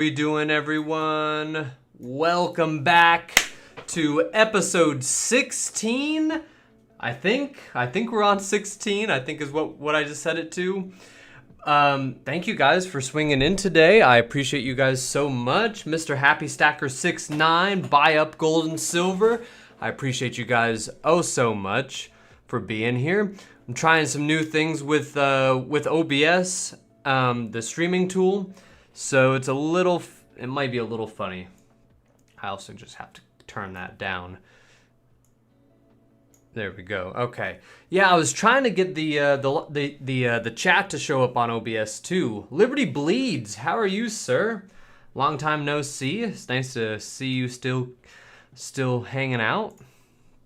How you doing, everyone? Welcome back to episode 16. I think we're on 16. I think is what I just set it to. Thank you guys for swinging in today. I appreciate you guys so much. Mr. Happy Stacker 69, buy up gold and silver. I appreciate you guys so much for being here. I'm trying some new things with OBS, the streaming tool. So it might be a little funny. I also just have to turn that down. There we go. Okay. Yeah, I was trying to get the chat to show up on OBS too. Liberty Bleeds, how are you, sir? Long time no see. It's nice to see you still hanging out.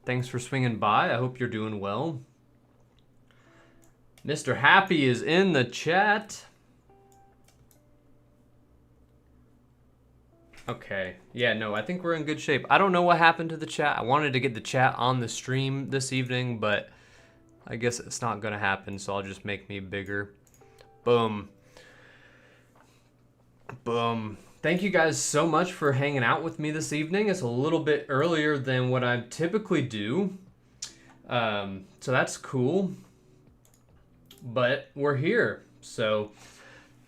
Thanks for swinging by. I hope you're doing well. Mr. Happy is in the chat. Okay, yeah, no, I think we're in good shape. I don't know what happened to the chat. I wanted to get the chat on the stream this evening, but I guess it's not gonna happen, so I'll just make me bigger. Boom. Boom. Thank you guys so much for hanging out with me this evening. It's a little bit earlier than what I typically do, so that's cool. But we're here, so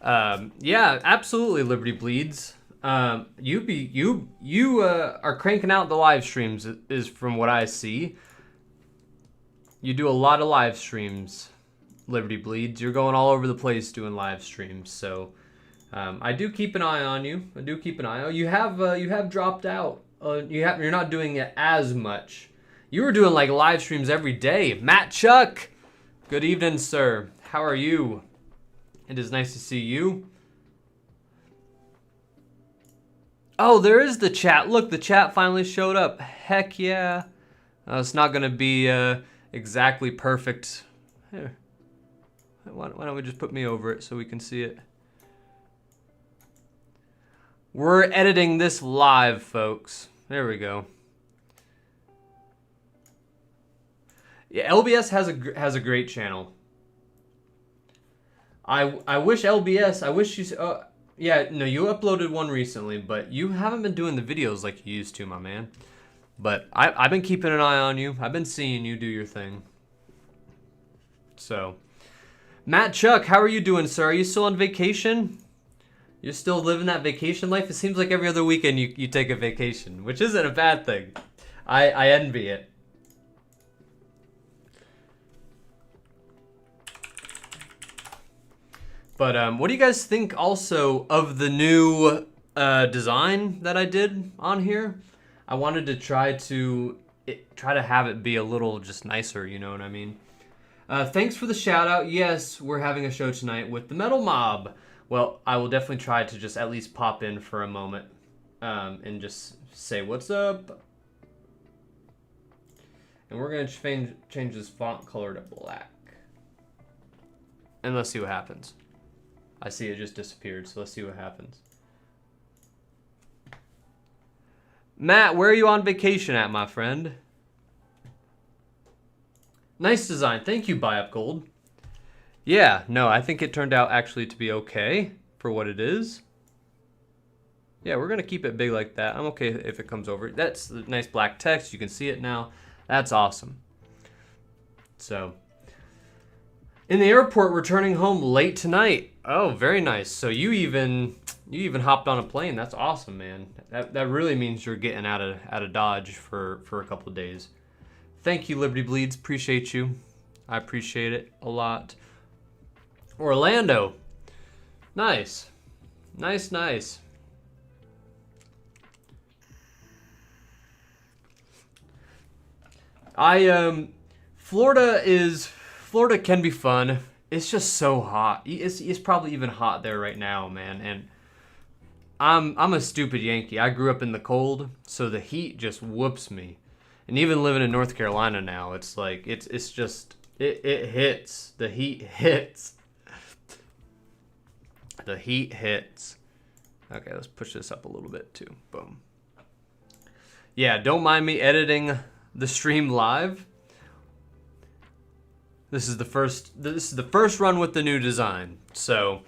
yeah, absolutely, Liberty Bleeds. You are cranking out the live streams, is from what I see. You do a lot of live streams, Liberty Bleeds. You're going all over the place doing live streams, so I do keep an eye on you. I do keep an eye on you. You have dropped out. You're not doing it as much. You were doing like live streams every day. Matt Chuck, good evening, sir. How are you? It is nice to see you. Oh, there is the chat. Look, the chat finally showed up. Heck yeah. It's not going to be exactly perfect. Here. Why don't we just put me over it so we can see it? We're editing this live, folks. There we go. Yeah, LBS has a great channel. I wish LBS, I wish you... yeah, no, you uploaded one recently, but you haven't been doing the videos like you used to, my man. But I've been keeping an eye on you. I've been seeing you do your thing. So, Matt Chuck, how are you doing, sir? Are you still on vacation? You're still living that vacation life? It seems like every other weekend you take a vacation, which isn't a bad thing. I envy it. But what do you guys think also of the new design that I did on here? I wanted to try to have it be a little just nicer, you know what I mean? Thanks for the shout out. Yes, we're having a show tonight with the Metal Mob. Well, I will definitely try to just at least pop in for a moment and just say what's up. And we're gonna change this font color to black. And let's see what happens. I see it just disappeared, so let's see what happens. Matt, where are you on vacation at, my friend? Nice design. Thank you, Buy Up Gold. Yeah, no, I think it turned out actually to be okay for what it is. Yeah, we're going to keep it big like that. I'm okay if it comes over. That's the nice black text. You can see it now. That's awesome. So... in the airport, returning home late tonight. Oh, very nice. So you even hopped on a plane. That's awesome, man. That really means you're getting out of Dodge for a couple of days. Thank you, Liberty Bleeds. Appreciate you. I appreciate it a lot. Orlando. Nice. Nice, nice. Florida can be fun. It's just so hot. It's probably even hot there right now, man. And I'm a stupid Yankee. I grew up in the cold, so the heat just whoops me. And even living in North Carolina now, it's like it hits. The heat hits. The heat hits. Okay, let's push this up a little bit too. Boom. Yeah, don't mind me editing the stream live. This is the first run with the new design. So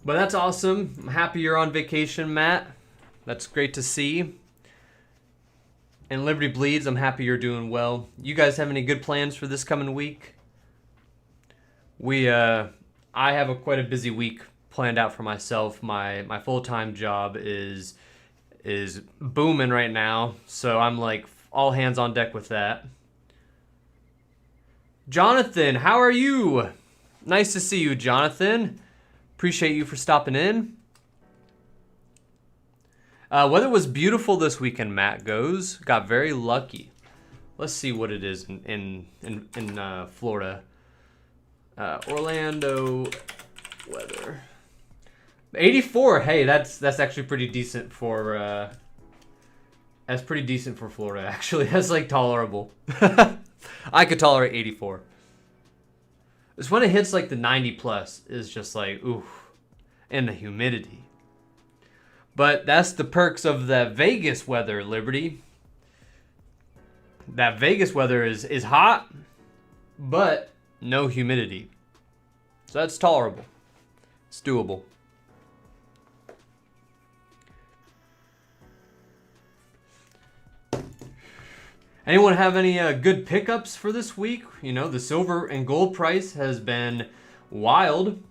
But that's awesome. I'm happy you're on vacation, Matt. That's great to see. And Liberty Bleeds, I'm happy you're doing well. You guys have any good plans for this coming week? I have quite a busy week planned out for myself. My full-time job is booming right now, so I'm like all hands on deck with that. Jonathan, how are you? Nice to see you, Jonathan. Appreciate you for stopping in. Weather was beautiful this weekend, Matt goes. Got very lucky. Let's see what it is in Florida. Orlando weather. 84. Hey, that's actually pretty decent for that's pretty decent for Florida, actually. That's like tolerable. I could tolerate 84. It's when it hits like the 90 plus is just like, ooh, and the humidity. But that's the perks of the Vegas weather, Liberty. That Vegas weather is hot, but no humidity. So that's tolerable. It's doable. Anyone have any good pickups for this week? You know, the silver and gold price has been wild.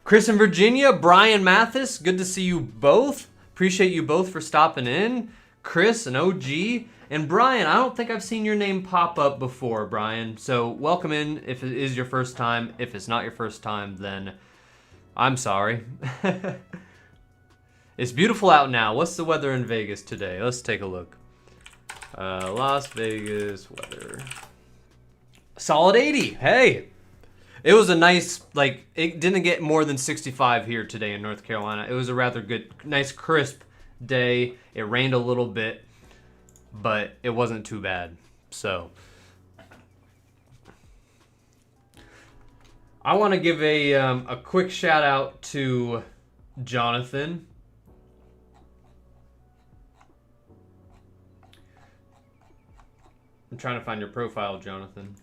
Chris in Virginia, Brian Mathis, good to see you both. Appreciate you both for stopping in. Chris, an OG. And Brian, I don't think I've seen your name pop up before, Brian. So welcome in if it is your first time. If it's not your first time, then I'm sorry. It's beautiful out now. What's the weather in Vegas today? Let's take a look. Las Vegas weather. Solid 80. Hey. It was a nice, like, it didn't get more than 65 here today in North Carolina. It was a rather good, nice, crisp day. It rained a little bit, but it wasn't too bad. So, I want to give a quick shout out to Jonathan. I'm trying to find your profile, Jonathan.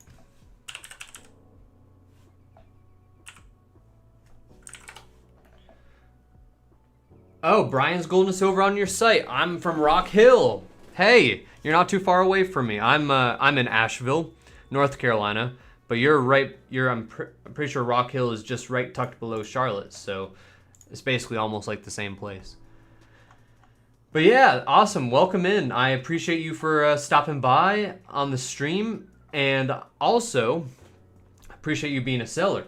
Oh, Brian's Gold and Silver on your site. I'm from Rock Hill. Hey, you're not too far away from me. I'm in Asheville, North Carolina, but you're right. I'm pretty sure Rock Hill is just right tucked below Charlotte, so it's basically almost like the same place. But yeah, awesome. Welcome in. I appreciate you for stopping by on the stream, and also appreciate you being a seller.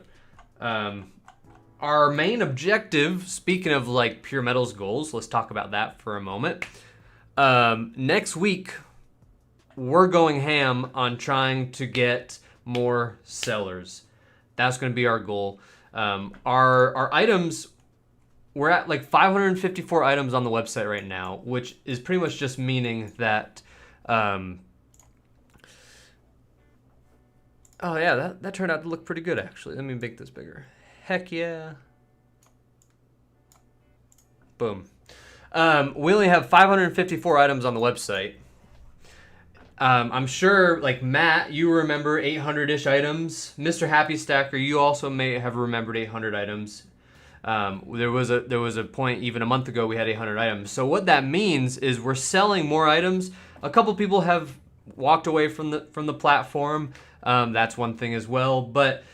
Our main objective, speaking of like PeerMetals goals, let's talk about that for a moment. Next week, we're going ham on trying to get more sellers. That's going to be our goal. Our items, we're at like 554 items on the website right now, which is pretty much just meaning that, oh yeah, that turned out to look pretty good actually. Let me make this bigger. Heck yeah. Boom. We only have 554 items on the website. I'm sure, like Matt, you remember 800-ish items. Mr. Happy Stacker, you also may have remembered 800 items. There was a point even a month ago we had 800 items. So what that means is we're selling more items. A couple people have walked away from the platform. That's one thing as well. But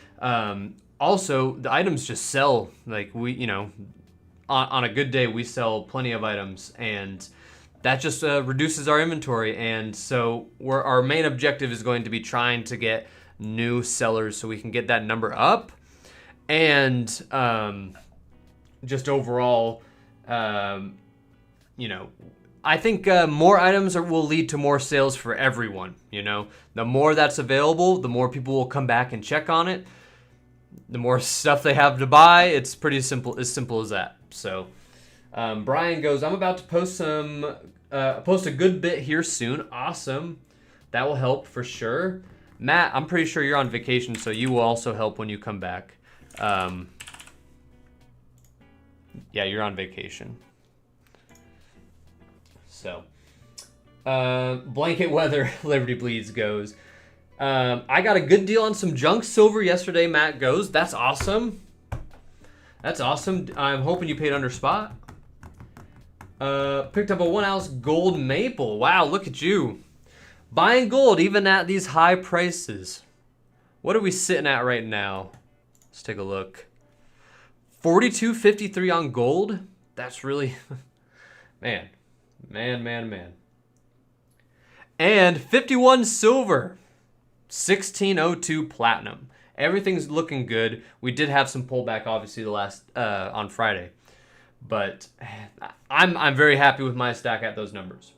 also, the items just sell. Like on a good day, we sell plenty of items, and that just reduces our inventory. And so our main objective is going to be trying to get new sellers so we can get that number up. And just overall, I think more items will lead to more sales for everyone. The more that's available, the more people will come back and check on it. The more stuff they have to buy, it's pretty simple, as simple as that. So, Brian goes, I'm about to post a good bit here soon. Awesome. That will help for sure. Matt, I'm pretty sure you're on vacation, so you will also help when you come back. Yeah, you're on vacation. So, blanket weather, Liberty Bleeds goes. I got a good deal on some junk silver yesterday, Matt goes. That's awesome. That's awesome. I'm hoping you paid under spot. Picked up a 1 ounce gold maple. Wow, look at you. Buying gold even at these high prices. What are we sitting at right now? Let's take a look. 42.53 on gold. That's really, man. And 51 silver. 1602 platinum. Everything's looking good. We did have some pullback, obviously, the last on Friday, but I'm very happy with my stack at those numbers.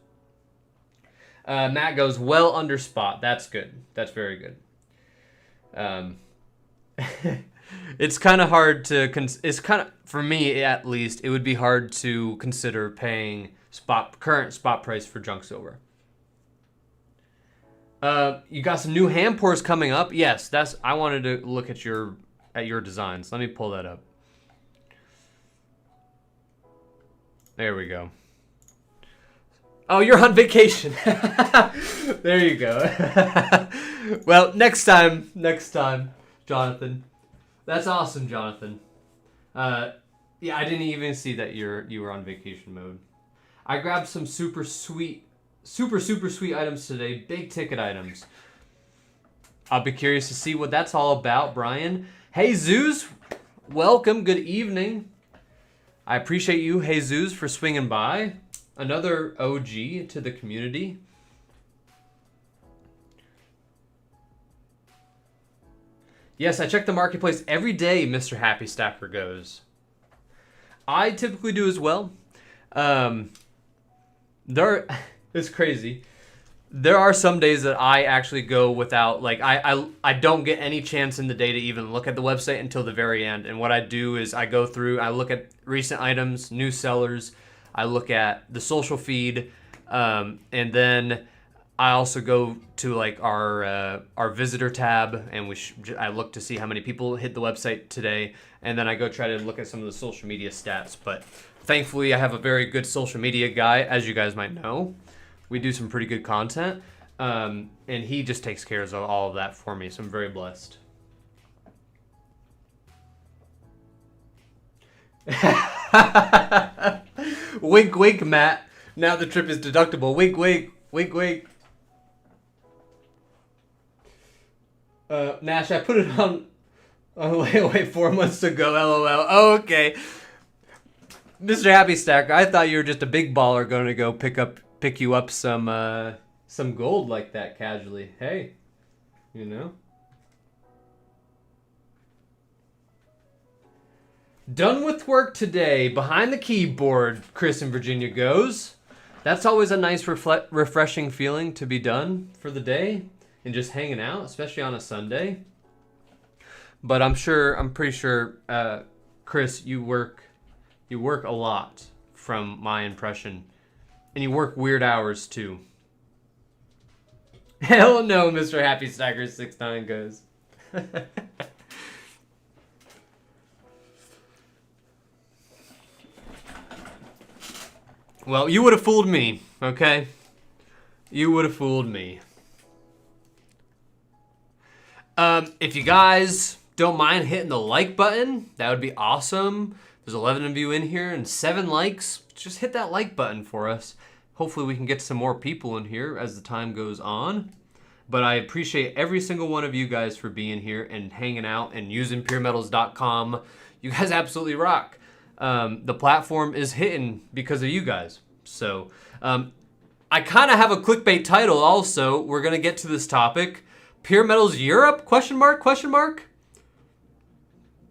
Matt goes well under spot. That's good. That's very good. It's kind of hard to. It's kind of, for me at least, it would be hard to consider paying current spot price for junk silver. You got some new hand pours coming up. Yes, I wanted to look at your designs. Let me pull that up. There we go. Oh, you're on vacation. There you go. Well, next time, Jonathan. That's awesome, Jonathan. Yeah, I didn't even see that you were on vacation mode. I grabbed some super sweet items today, big ticket items. I'll be curious to see what that's all about, Brian. Hey, Zeus, welcome, good evening. I appreciate you, Jesus, for swinging by. Another OG to the community. Yes, I check the marketplace every day, Mr. Happy Stacker goes. I typically do as well. It's crazy. There are some days that I actually go without, like, I don't get any chance in the day to even look at the website until the very end. And what I do is I go through, I look at recent items, new sellers, I look at the social feed, and then I also go to like our visitor tab, and I look to see how many people hit the website today, and then I go try to look at some of the social media stats. But thankfully, I have a very good social media guy, as you guys might know. We do some pretty good content, and he just takes care of all of that for me, so I'm very blessed. Wink, wink, Matt. Now the trip is deductible. Wink, wink, wink, wink. Nash, I put it on layaway 4 months ago. LOL. Oh, okay. Mr. Happy Stacker, I thought you were just a big baller going to go pick you up some gold like that casually. Hey, you know. Done with work today. Behind the keyboard, Chris in Virginia goes. That's always a nice refreshing feeling to be done for the day and just hanging out, especially on a Sunday. But I'm pretty sure, Chris, you work a lot from my impression. And you work weird hours too. Hell no, Mr. Happy Stacker 69 goes. Well, you would have fooled me, okay? You would have fooled me. If you guys don't mind hitting the like button, that would be awesome. There's 11 of you in here and 7 likes. Just hit that like button for us. Hopefully we can get some more people in here as the time goes on. But I appreciate every single one of you guys for being here and hanging out and using PeerMetals.com. You guys absolutely rock. The platform is hitting because of you guys. So I kind of have a clickbait title also. We're going to get to this topic. PeerMetals Europe? Question mark?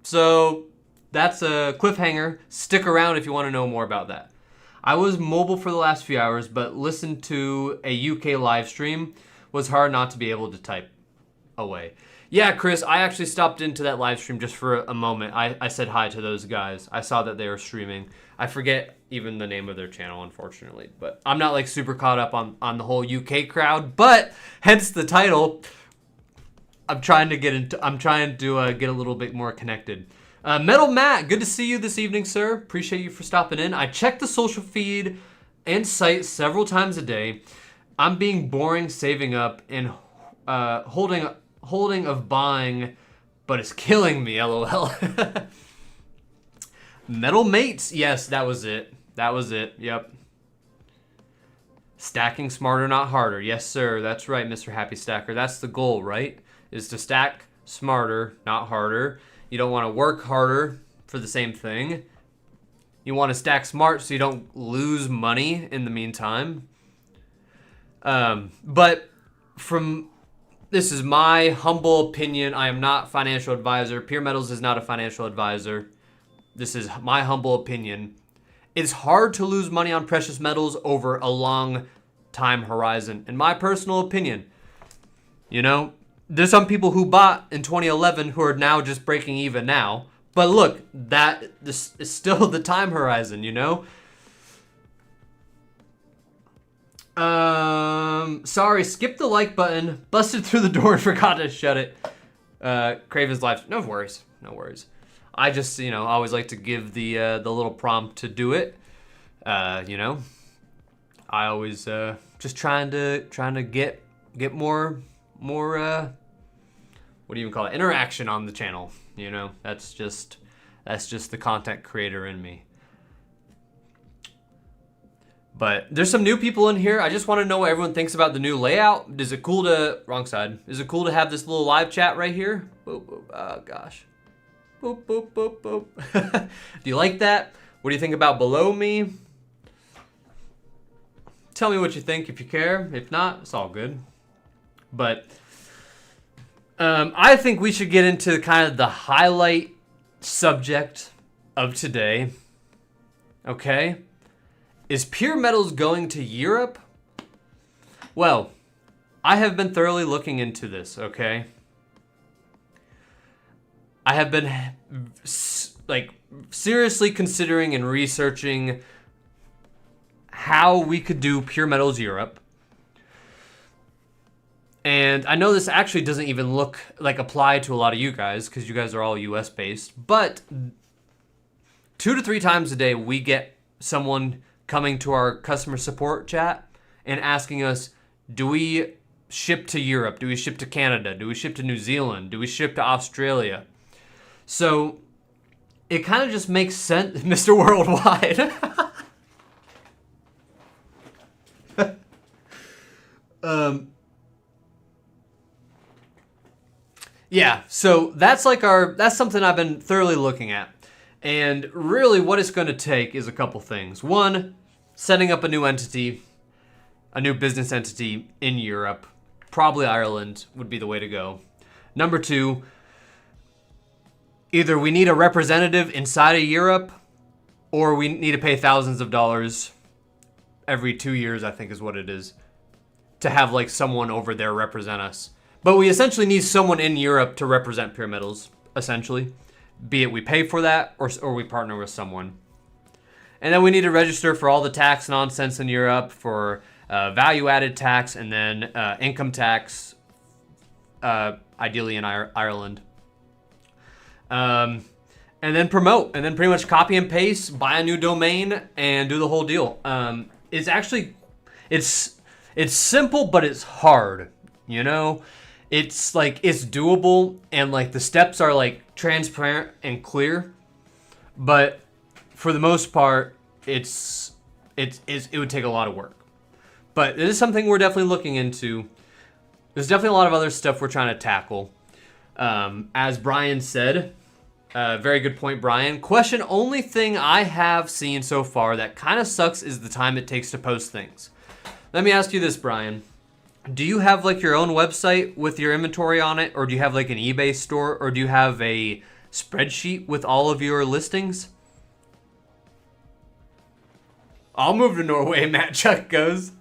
So that's a cliffhanger. Stick around if you want to know more about that. I was mobile for the last few hours, but listened to a UK live stream. Was hard not to be able to type away. Yeah, Chris, I actually stopped into that live stream just for a moment. I said hi to those guys. I saw that they were streaming. I forget even the name of their channel, unfortunately. But I'm not like super caught up on the whole UK crowd. But hence the title. I'm trying to get get a little bit more connected. Metal Matt, good to see you this evening, sir. Appreciate you for stopping in. I check the social feed and site several times a day. I'm being boring, saving up, and holding of buying, but it's killing me, LOL. Metal mates. Yes, that was it. That was it. Yep. Stacking smarter, not harder. Yes, sir. That's right, Mr. Happy Stacker. That's the goal, right? Is to stack smarter, not harder. You don't want to work harder for the same thing. You want to stack smart so you don't lose money in the meantime. But this is my humble opinion. I am not a financial advisor. PeerMetals is not a financial advisor. This is my humble opinion. It's hard to lose money on precious metals over a long time horizon. In my personal opinion, there's some people who bought in 2011 who are now just breaking even now. But look, this is still the time horizon, Sorry, skip the like button. Busted through the door and forgot to shut it. Craven's live. No worries. I just, always like to give the little prompt to do it. I always just trying to get more what do you even call it? Interaction on the channel. That's just the content creator in me. But there's some new people in here. I just want to know what everyone thinks about the new layout. Is it cool to wrong side? Is it cool to have this little live chat right here? Boop, boop. Oh gosh. Boop, boop, boop, boop. Do you like that? What do you think about below me? Tell me what you think if you care. If not, it's all good. But I think we should get into kind of the highlight subject of today. Okay? Is PeerMetals going to Europe? Well, I have been thoroughly looking into this, okay? I have been seriously considering and researching how we could do PeerMetals Europe. And I know this actually doesn't even apply to a lot of you guys because you guys are all US based, but 2 to 3 times a day we get someone coming to our customer support chat and asking us, do we ship to Europe? Do we ship to Canada? Do we ship to New Zealand? Do we ship to Australia? So it kind of just makes sense, Mr. Worldwide. Yeah, so that's something I've been thoroughly looking at. And really what it's going to take is a couple things. One, setting up a new entity, a new business entity in Europe. Probably Ireland would be the way to go. Number 2, either we need a representative inside of Europe or we need to pay thousands of dollars every 2 years, I think is what it is, to have someone over there represent us. But we essentially need someone in Europe to represent PeerMetals, essentially. Be it we pay for that or we partner with someone. And then we need to register for all the tax nonsense in Europe, for value-added tax, and then income tax, ideally in Ireland. And then promote, and then pretty much copy and paste, buy a new domain, and do the whole deal. It's simple, but it's hard, It's it's doable, and the steps are transparent and clear, but for the most part, it would take a lot of work. But it is something we're definitely looking into. There's definitely a lot of other stuff we're trying to tackle. As Brian said, very good point, Brian. Question: only thing I have seen so far that kind of sucks is the time it takes to post things. Let me ask you this, Brian. Do you have your own website with your inventory on it, or do you have an eBay store, or do you have a spreadsheet with all of your listings? I'll move to Norway, Matt Chuck goes.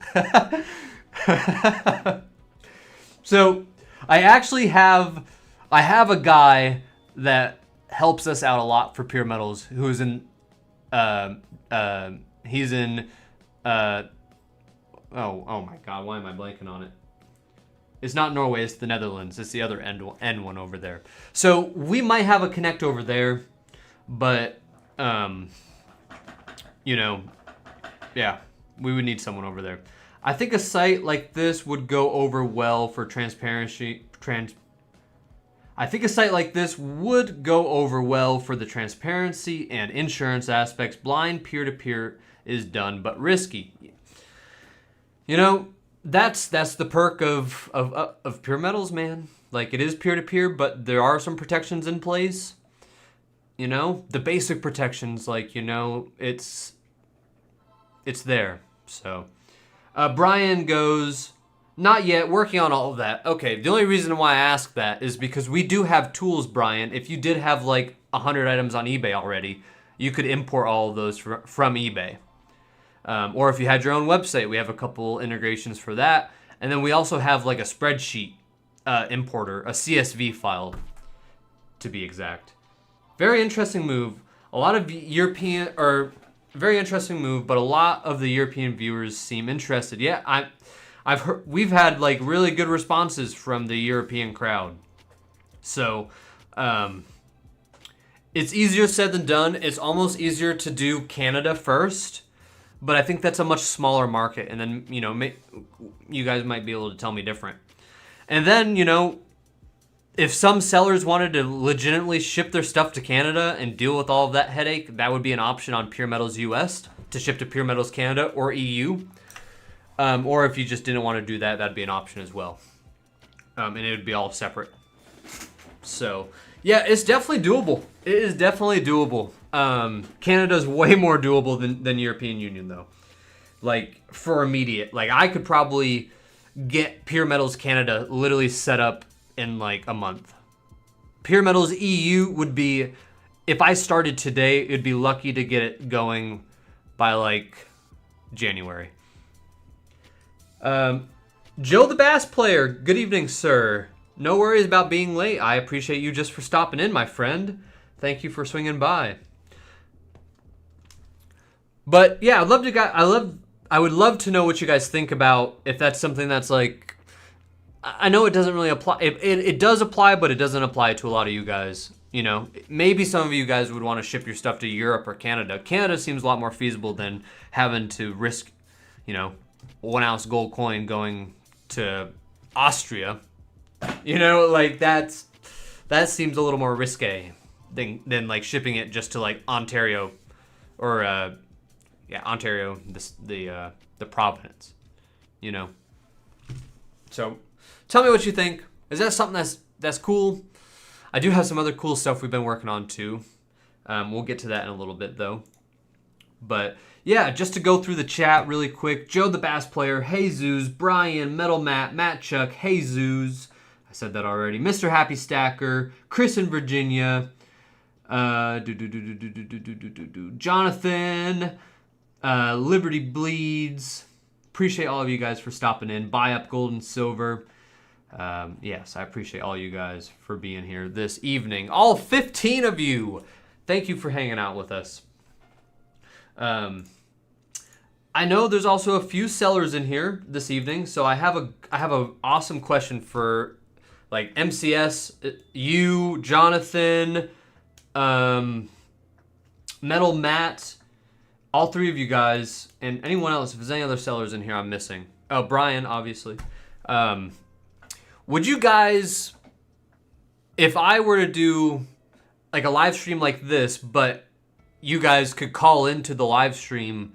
So I actually have a guy that helps us out a lot for PeerMetals, who's in he's in oh my god, why am I blanking on it? It's not Norway, it's the Netherlands. It's the other end one over there. So we might have a connect over there, but yeah, we would need someone over there. I think a site like this would go over well for transparency. I think a site like this would go over well for the transparency and insurance aspects. Blind peer-to-peer is done, but risky. You know, that's the perk of PeerMetals, man. Like, it is peer-to-peer, but there are some protections in place. You know, the basic protections, like, you know, it's there. So, Brian goes, not yet, working on all of that. Okay, the only reason why I ask that is because we do have tools, Brian. If you did have like 100 items on eBay already, you could import all of those from eBay. Or if you had your own website, we have a couple integrations for that. And then we also have like a spreadsheet importer, a CSV file to be exact. Very interesting move. A lot of very interesting move, but a lot of the European viewers seem interested. Yeah, I've heard, we've had like really good responses from the European crowd. So, it's easier said than done. It's almost easier to do Canada first, but I think that's a much smaller market. And then, you know, you guys might be able to tell me different. And then, you know, if some sellers wanted to legitimately ship their stuff to Canada and deal with all of that headache, that would be an option on PeerMetals US to ship to PeerMetals Canada or EU. Or if you just didn't want to do that, that'd be an option as well. And it would be all separate. So, yeah, it's definitely doable. It is definitely doable. Canada's way more doable than European Union, though. Like, for immediate. Like, I could probably get PeerMetals Canada literally set up in like a month. PeerMetals EU would be, if I started today, it'd be lucky to get it going by like January. Joe the Bass Player, good evening, sir. No worries about being late. I appreciate you just for stopping in, my friend. Thank you for swinging by. But yeah, I would love to know what you guys think about if that's something that's like, I know it doesn't really apply. It does apply, but it doesn't apply to a lot of you guys. You know, maybe some of you guys would want to ship your stuff to Europe or Canada. Canada seems a lot more feasible than having to risk, you know, 1 ounce gold coin going to Austria. You know, like that seems a little more risque than like shipping it just to like Ontario or Ontario, the province. You know. So tell me what you think. Is that something that's cool? I do have some other cool stuff we've been working on too. We'll get to that in a little bit though. But yeah, just to go through the chat really quick. Joe the Bass Player, Jesus, Brian, Metal Matt Chuck, Jesus. I said that already. Mr. Happy Stacker, Chris in Virginia, Jonathan, Liberty Bleeds. Appreciate all of you guys for stopping in. Buy up gold and silver. Yes, I appreciate all you guys for being here this evening. All 15 of you. Thank you for hanging out with us. I know there's also a few sellers in here this evening, so I have a awesome question for like MCS, you, Jonathan, Metal Matt, all three of you guys, and anyone else. If there's any other sellers in here I'm missing. Oh, Brian, obviously. Would you guys, if I were to do like a live stream like this, but you guys could call into the live stream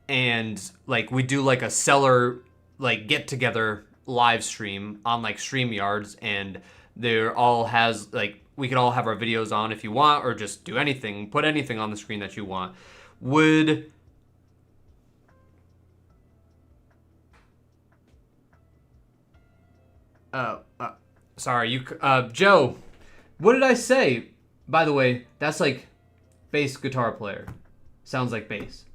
and like we do like a seller like get together live stream on like StreamYards, and there all has like, we could all have our videos on if you want, or just do anything, put anything on the screen that you want. Would sorry, you Joe, what did I say? By the way, that's like bass guitar player. Sounds like bass.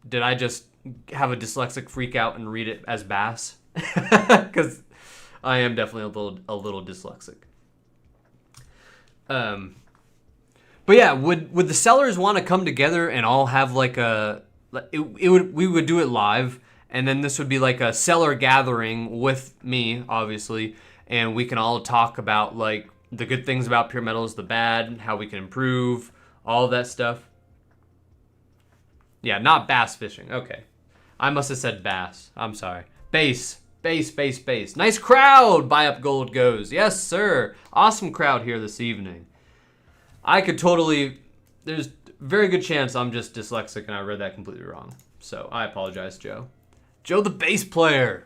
Did I just have a dyslexic freak out and read it as bass? Because I am definitely a little dyslexic. But yeah, would the sellers want to come together and all have like we would do it live, and then this would be like a seller gathering with me, obviously, and we can all talk about like the good things about PeerMetals, the bad, how we can improve, all of that stuff. Yeah, not bass fishing. Okay. I must have said bass. I'm sorry. Bass. Base. Nice crowd, Buy Up Gold goes. Yes, sir. Awesome crowd here this evening. I could totally... There's a very good chance I'm just dyslexic and I read that completely wrong. So I apologize, Joe. Joe the bass player.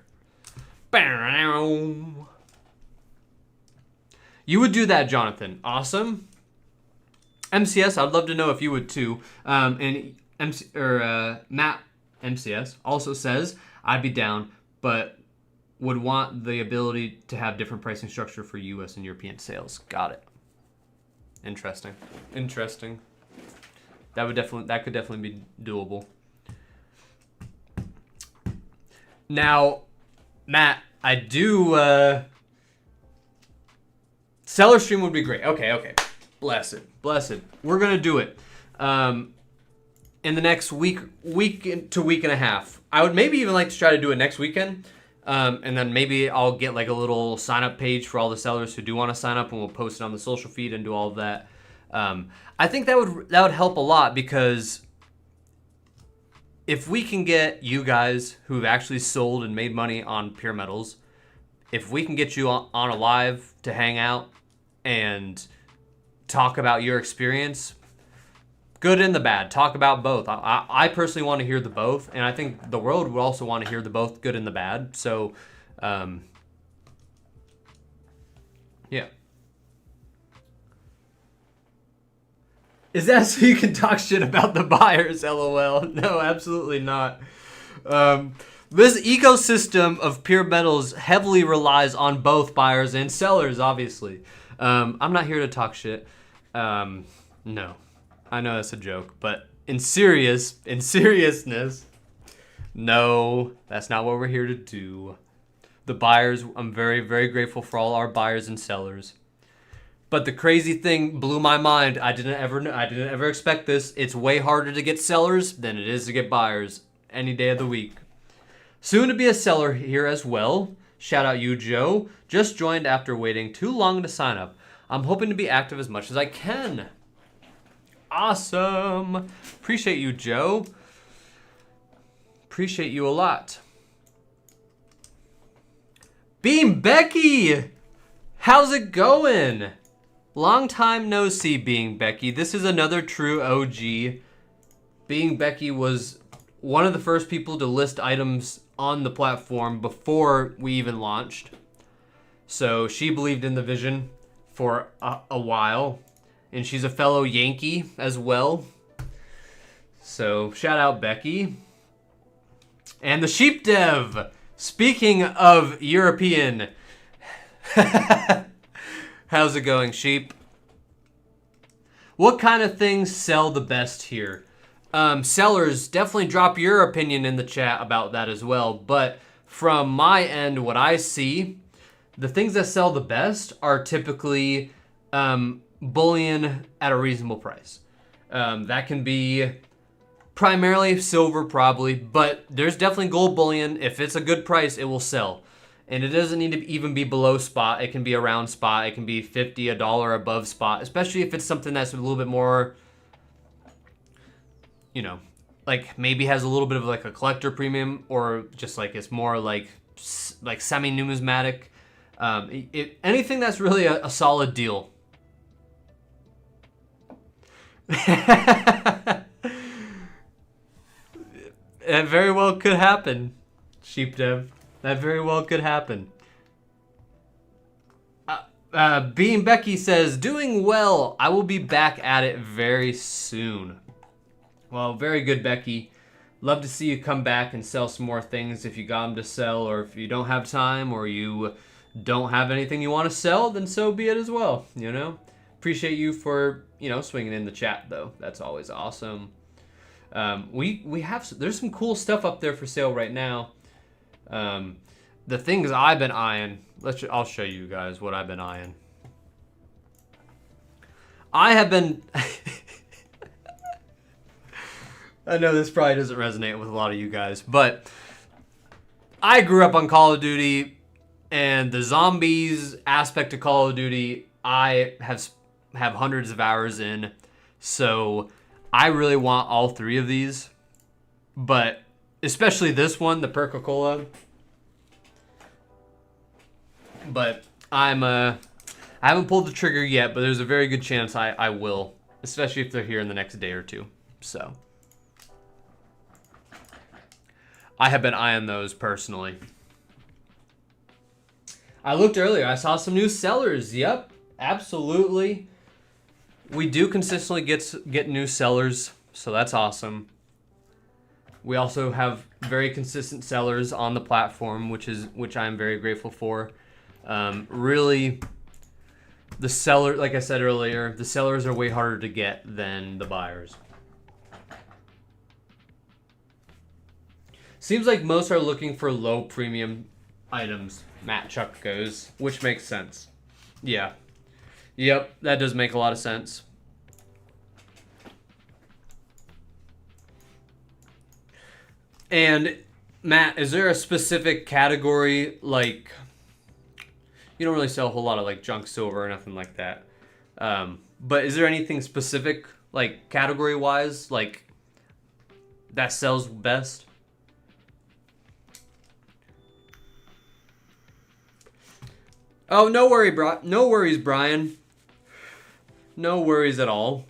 You would do that, Jonathan. Awesome. MCS, I'd love to know if you would too. And Matt MCS also says, I'd be down, but would want the ability to have different pricing structure for US and European sales. Got it. Interesting. That could definitely be doable. Now, Matt, I do seller stream would be great. Okay. Blessed. We're gonna do it. In the next week to week and a half. I would maybe even like to try to do it next weekend. And then maybe I'll get like a little sign up page for all the sellers who do want to sign up, and we'll post it on the social feed and do all of that. I think that would help a lot, because if we can get you guys who've actually sold and made money on PeerMetals, if we can get you on a live to hang out and talk about your experience, good and the bad, talk about both. I personally want to hear the both, and I think the world would also want to hear the both, good and the bad. So, yeah. Is that so you can talk shit about the buyers, LOL? No, absolutely not. This ecosystem of PeerMetals heavily relies on both buyers and sellers, obviously. I'm not here to talk shit. No. I know that's a joke, but in seriousness, no, that's not what we're here to do. The buyers, I'm very, very grateful for all our buyers and sellers. But the crazy thing blew my mind. I didn't ever expect this. It's way harder to get sellers than it is to get buyers any day of the week. Soon to be a seller here as well. Shout out you, Joe. Just joined after waiting too long to sign up. I'm hoping to be active as much as I can. Awesome. Appreciate you, Joe. Appreciate you a lot. Beam Becky! How's it going? Long time no see, Being Becky. This is another true OG. Being Becky was one of the first people to list items on the platform before we even launched. So she believed in the vision for a while. And she's a fellow Yankee as well. So shout out Becky. And the Sheep Dev. Speaking of European. How's it going, Sheep? What kind of things sell the best here? Sellers, definitely drop your opinion in the chat about that as well. But from my end, what I see, the things that sell the best are typically bullion at a reasonable price. That can be primarily silver, probably, but there's definitely gold bullion. If it's a good price, it will sell. And it doesn't need to even be below spot. It can be around spot. It can be $50, $1 above spot, especially if it's something that's a little bit more, you know, like maybe has a little bit of like a collector premium, or just like it's more like semi-numismatic. Anything that's really a solid deal. That very well could happen, Sheep Dev. That very well could happen. Being Becky says, doing well. I will be back at it very soon. Well, very good, Becky. Love to see you come back and sell some more things if you got them to sell, or if you don't have time, or you don't have anything you want to sell, then so be it as well, you know? Appreciate you for, you know, swinging in the chat, though. That's always awesome. There's some cool stuff up there for sale right now. The things I've been eyeing, I'll show you guys what I've been eyeing. I have been, I know this probably doesn't resonate with a lot of you guys, but I grew up on Call of Duty, and the zombies aspect of Call of Duty, I have hundreds of hours in, so I really want all three of these, but especially this one, the Perca-Cola. But I haven't pulled the trigger yet, but there's a very good chance I will, especially if they're here in the next day or two. So I have been eyeing those personally. I looked earlier. I saw some new sellers. Yep, absolutely. We do consistently get new sellers, so that's awesome. We also have very consistent sellers on the platform, which I'm very grateful for. Really, the seller, like I said earlier, the sellers are way harder to get than the buyers. Seems like most are looking for low premium items, Matt Chuck goes, which makes sense. Yeah. Yep, that does make a lot of sense. And Matt, is there a specific category, like, you don't really sell a whole lot of like junk silver or nothing like that. But is there anything specific, like category wise, like that sells best? Oh, no worries, Brian. No worries at all.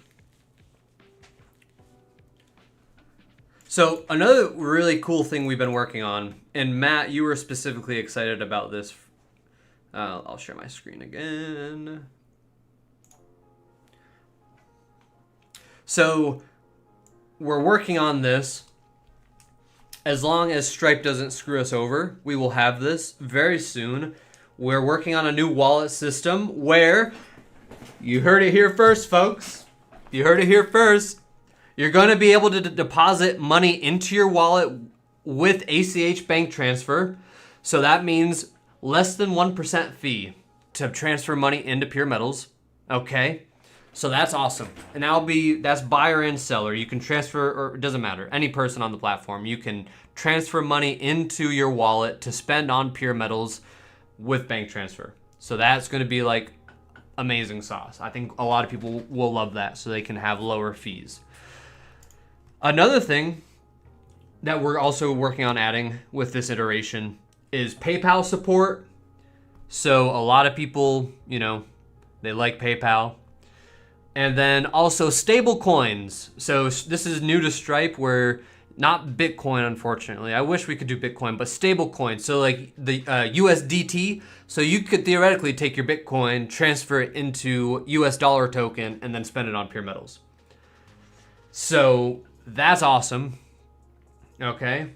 So another really cool thing we've been working on, and Matt, you were specifically excited about this. I'll share my screen again. So we're working on this. As long as Stripe doesn't screw us over, we will have this very soon. We're working on a new wallet system where, you heard it here first, folks. You heard it here first. You're going to be able to deposit money into your wallet with ACH bank transfer. So that means less than 1% fee to transfer money into PeerMetals. Okay? So that's awesome. And that's buyer and seller. You can transfer, or it doesn't matter, any person on the platform. You can transfer money into your wallet to spend on PeerMetals with bank transfer. So that's going to be like amazing sauce. I think a lot of people will love that, so they can have lower fees. Another thing that we're also working on adding with this iteration is PayPal support. So a lot of people, they like PayPal. And then also stable coins. So this is new to Stripe, where not Bitcoin, unfortunately. I wish we could do Bitcoin, but stable coins. So like the USDT. So you could theoretically take your Bitcoin, transfer it into US dollar token, and then spend it on PeerMetals. So that's awesome. Okay.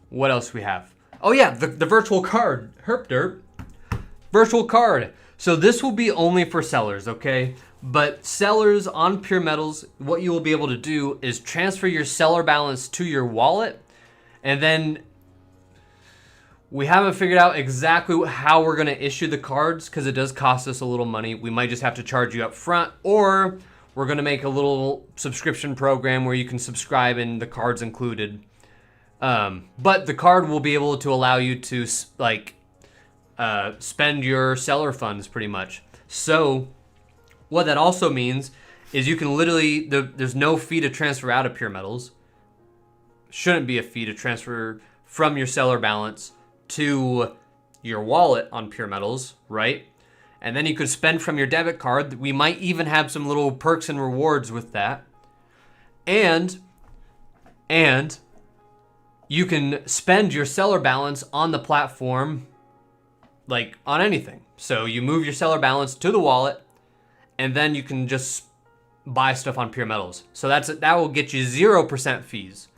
What else we have? Oh yeah, the virtual card. Herp derp. Virtual card. So this will be only for sellers, okay? But sellers on PeerMetals, what you will be able to do is transfer your seller balance to your wallet, and then we haven't figured out exactly how we're going to issue the cards because it does cost us a little money. We might just have to charge you up front, or we're going to make a little subscription program where you can subscribe and the card's included. But the card will be able to allow you to spend your seller funds pretty much. So what that also means is you can literally, there's no fee to transfer out of PeerMetals. Shouldn't be a fee to transfer from your seller balance to your wallet on PeerMetals, right? And then you could spend from your debit card. We might even have some little perks and rewards with that. And you can spend your seller balance on the platform, like on anything. So you move your seller balance to the wallet, and then you can just buy stuff on PeerMetals. So that will get you 0% fees.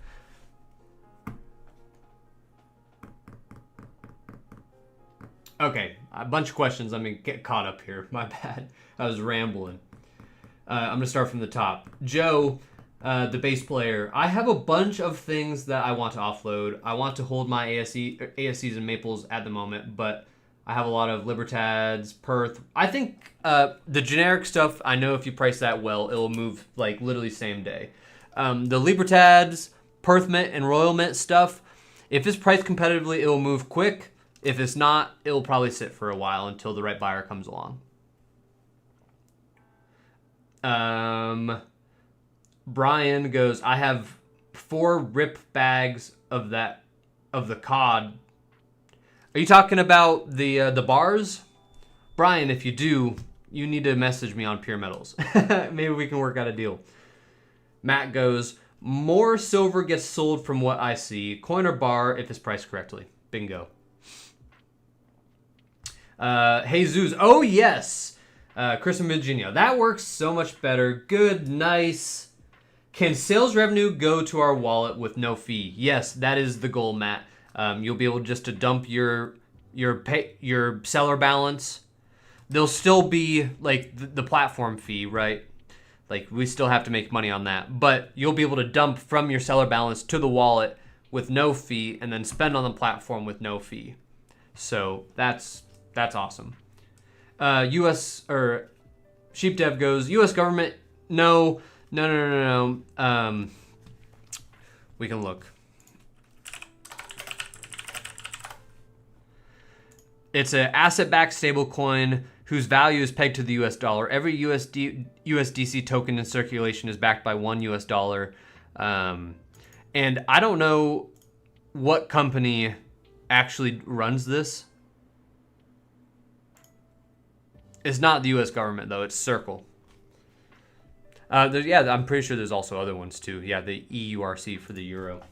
Okay, a bunch of questions. Let me get caught up here. My bad. I was rambling. I'm going to start from the top. Joe, the bass player. I have a bunch of things that I want to offload. I want to hold my ASCs and Maples at the moment, but I have a lot of Libertads, Perth. I think the generic stuff, I know if you price that well, it'll move like literally same day. The Libertads, Perth Mint, and Royal Mint stuff, if it's priced competitively, it'll move quick. If it's not, it'll probably sit for a while until the right buyer comes along. Brian goes, I have 4 rip bags of the cod. Are you talking about the bars? Brian, if you do, you need to message me on PeerMetals. Maybe we can work out a deal. Matt goes, more silver gets sold from what I see. Coin or bar if it's priced correctly. Bingo. Jesus. Oh, yes. Chris and Virginia. That works so much better. Good, nice. Can sales revenue go to our wallet with no fee? Yes, that is the goal, Matt. You'll be able just to dump your seller balance. There'll still be like the platform fee, right? Like we still have to make money on that, but you'll be able to dump from your seller balance to the wallet with no fee and then spend on the platform with no fee. So that's awesome. US or Sheep Dev goes, US government, no. We can look. It's an asset-backed stablecoin whose value is pegged to the US dollar. Every USDC token in circulation is backed by $1 US. And I don't know what company actually runs this. It's not the US government, though. It's Circle. I'm pretty sure there's also other ones, too. Yeah, the EURC for the euro.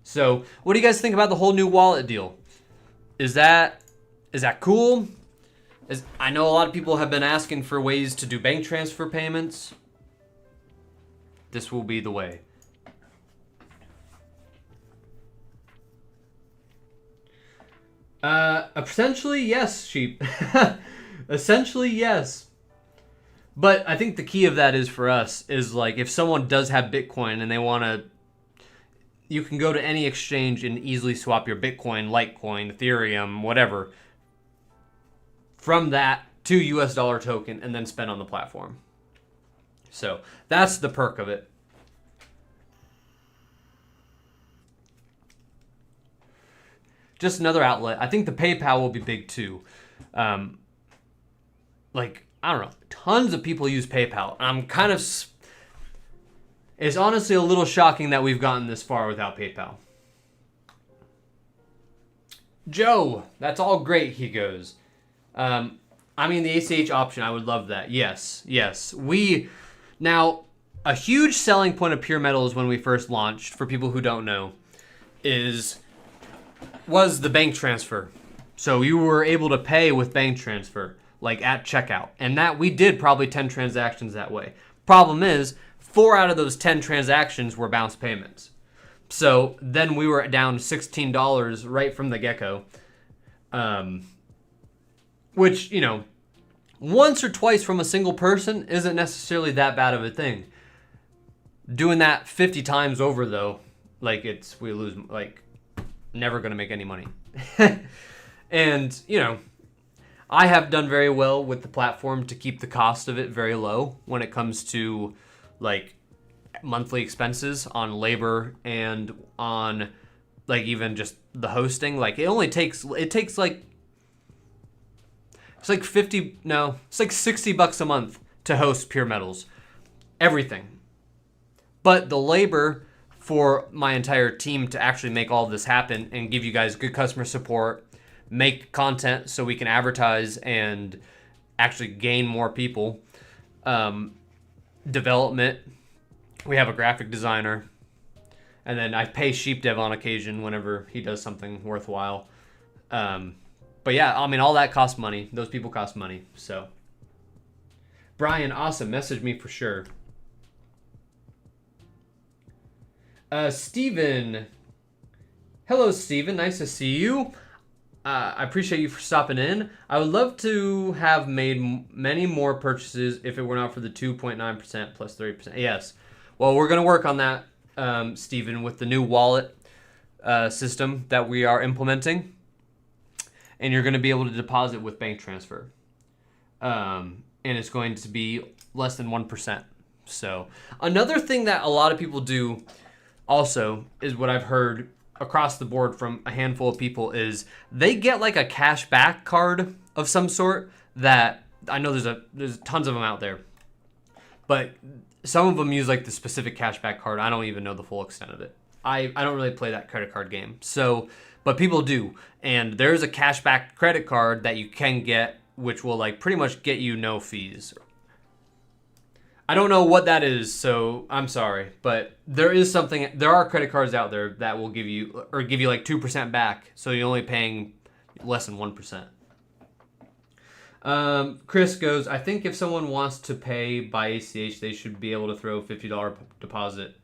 So, what do you guys think about the whole new wallet deal? Is that cool? I know a lot of people have been asking for ways to do bank transfer payments. This will be the way. Essentially, yes, Sheep. Essentially, yes. But I think the key of that is for us is like if someone does have Bitcoin and they want to, you can go to any exchange and easily swap your Bitcoin, Litecoin, Ethereum, whatever, from that to US dollar token and then spend on the platform. So that's the perk of it. Just another outlet. I think the PayPal will be big too. I don't know, tons of people use PayPal. It's honestly a little shocking that we've gotten this far without PayPal. Joe, that's all great, he goes. The ACH option, I would love that. Yes. Now, a huge selling point of PeerMetals when we first launched, for people who don't know, was the bank transfer. So you were able to pay with bank transfer, like at checkout. And that we did probably 10 transactions that way. Problem is, 4 out of those 10 transactions were bounce payments. So then we were down $16 right from the get-go. Which, once or twice from a single person isn't necessarily that bad of a thing. Doing that 50 times over, though, we lose, never going to make any money. And, I have done very well with the platform to keep the cost of it very low when it comes to, monthly expenses on labor and on, even just the hosting. It's like $60 a month to host PeerMetals. Everything. But the labor for my entire team to actually make all of this happen and give you guys good customer support, make content so we can advertise and actually gain more people, development, we have a graphic designer, and then I pay Sheep Dev on occasion whenever he does something worthwhile. But yeah, all that costs money. Those people cost money. So, Brian, awesome. Message me for sure. Steven. Hello, Steven. Nice to see you. I appreciate you for stopping in. I would love to have made many more purchases if it were not for the 2.9% plus 30%. Yes. Well, we're going to work on that, Steven, with the new wallet system that we are implementing. And you're going to be able to deposit with bank transfer. And it's going to be less than 1%. So another thing that a lot of people do also is what I've heard across the board from a handful of people is they get a cash back card of some sort that I know there's tons of them out there. But some of them use like the specific cashback card. I don't even know the full extent of it. I don't really play that credit card game. So, but people do. And there's a cashback credit card that you can get, which will like pretty much get you no fees. I don't know what that is, so I'm sorry, but there are credit cards out there that will give you like 2% back, so you're only paying less than 1%. Chris goes, I think if someone wants to pay by ACH, they should be able to throw a $50 deposit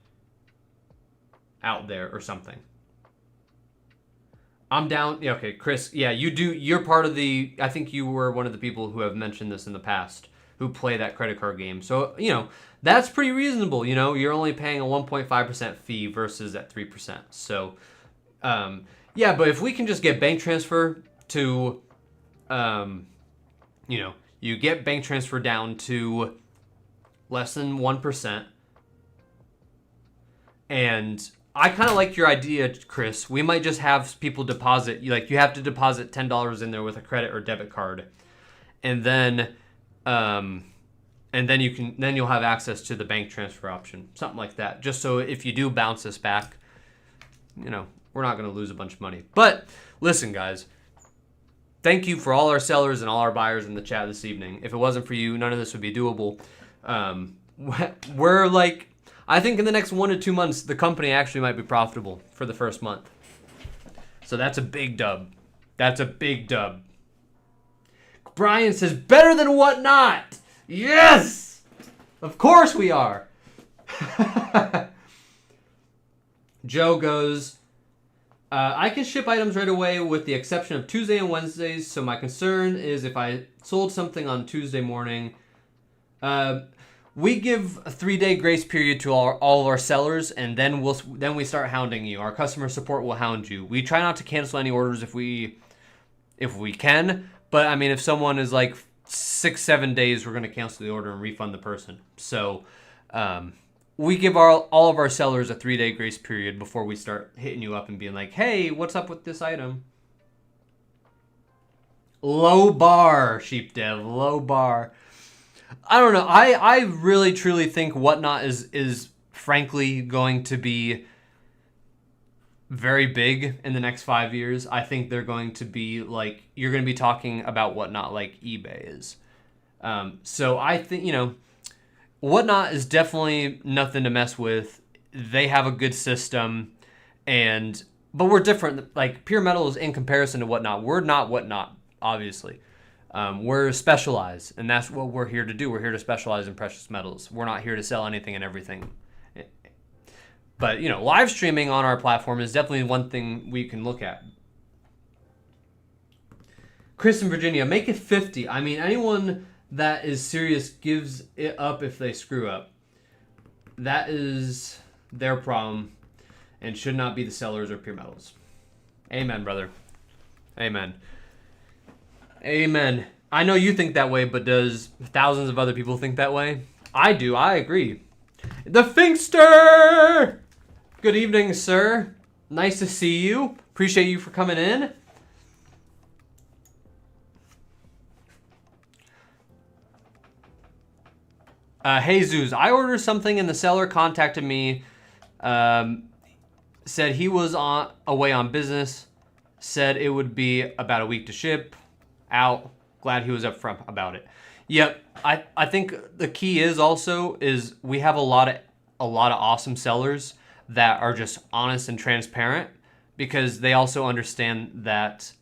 out there or something. I'm down. Yeah, okay, Chris. Yeah, you do. You're part of the. I think you were one of the people who have mentioned this in the past who play that credit card game. So that's pretty reasonable. You're only paying a 1.5% fee versus that 3%. So, yeah. But if we can just get bank transfer to, you get bank transfer down to less than 1%, and I kind of like your idea, Chris. We might just have people deposit, like you have to deposit $10 in there with a credit or debit card, and then you'll have access to the bank transfer option, something like that. Just so if you do bounce this back, we're not going to lose a bunch of money. But listen, guys, thank you for all our sellers and all our buyers in the chat this evening. If it wasn't for you, none of this would be doable. We're like, I think in the next 1 to 2 months, the company actually might be profitable for the first month. So that's a big dub. That's a big dub. Brian says, better than Whatnot. Yes! Of course we are. Joe goes, I can ship items right away with the exception of Tuesday and Wednesdays. So my concern is if I sold something on Tuesday morning, we give a 3-day grace period to all of our sellers, and then we start hounding you. Our customer support will hound you. We try not to cancel any orders if we can, but I mean, if someone is like 6-7 days, we're going to cancel the order and refund the person. So we give all of our sellers a 3-day grace period before we start hitting you up and being like, hey, what's up with this item? Low bar, Sheep Dev, low bar. I don't know. I really truly think Whatnot is frankly going to be very big in the next 5 years. I think they're going to be like, you're going to be talking about Whatnot like eBay is. So I think, Whatnot is definitely nothing to mess with. They have a good system, but we're different. Like PeerMetals in comparison to Whatnot, we're not Whatnot, obviously. We're specialized, and that's what we're here to do. We're here to specialize in precious metals. We're not here to sell anything and everything. But, live streaming on our platform is definitely one thing we can look at. Chris in Virginia, make it 50. I mean, anyone that is serious gives it up if they screw up. That is their problem and should not be the sellers or PeerMetals. Amen, brother. Amen. Amen. I know you think that way, but does thousands of other people think that way? I do. I agree. The Finkster! Good evening, sir. Nice to see you. Appreciate you for coming in. Jesus, I ordered something and the seller contacted me, said he was away on business, said it would be about a week to ship out. Glad he was upfront about it. Yep, I think the key is we have a lot of awesome sellers that are just honest and transparent, because they also understand that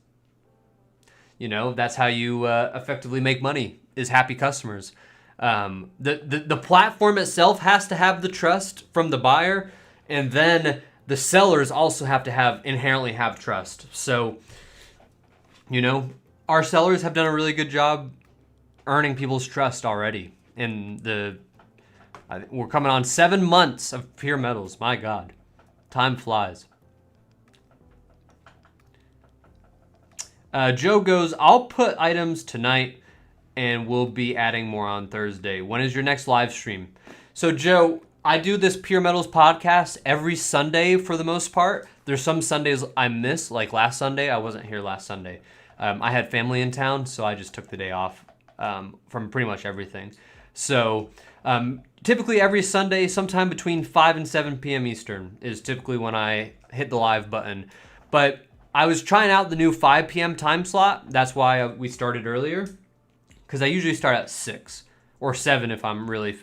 that's how you effectively make money, is happy customers. The platform itself has to have the trust from the buyer, and then the sellers also have to inherently have trust. So our sellers have done a really good job earning people's trust already. We're coming on 7 months of PeerMetals. My God, time flies. Joe goes, I'll put items tonight and we'll be adding more on Thursday. When is your next live stream? So Joe, I do this PeerMetals podcast every Sunday for the most part. There's some Sundays I miss, like last Sunday. I wasn't here last Sunday. I had family in town, so I just took the day off from pretty much everything. So typically every Sunday, sometime between 5 and 7 p.m. Eastern is typically when I hit the live button. But I was trying out the new 5 p.m. time slot. That's why we started earlier, because I usually start at 6 or 7 if I'm really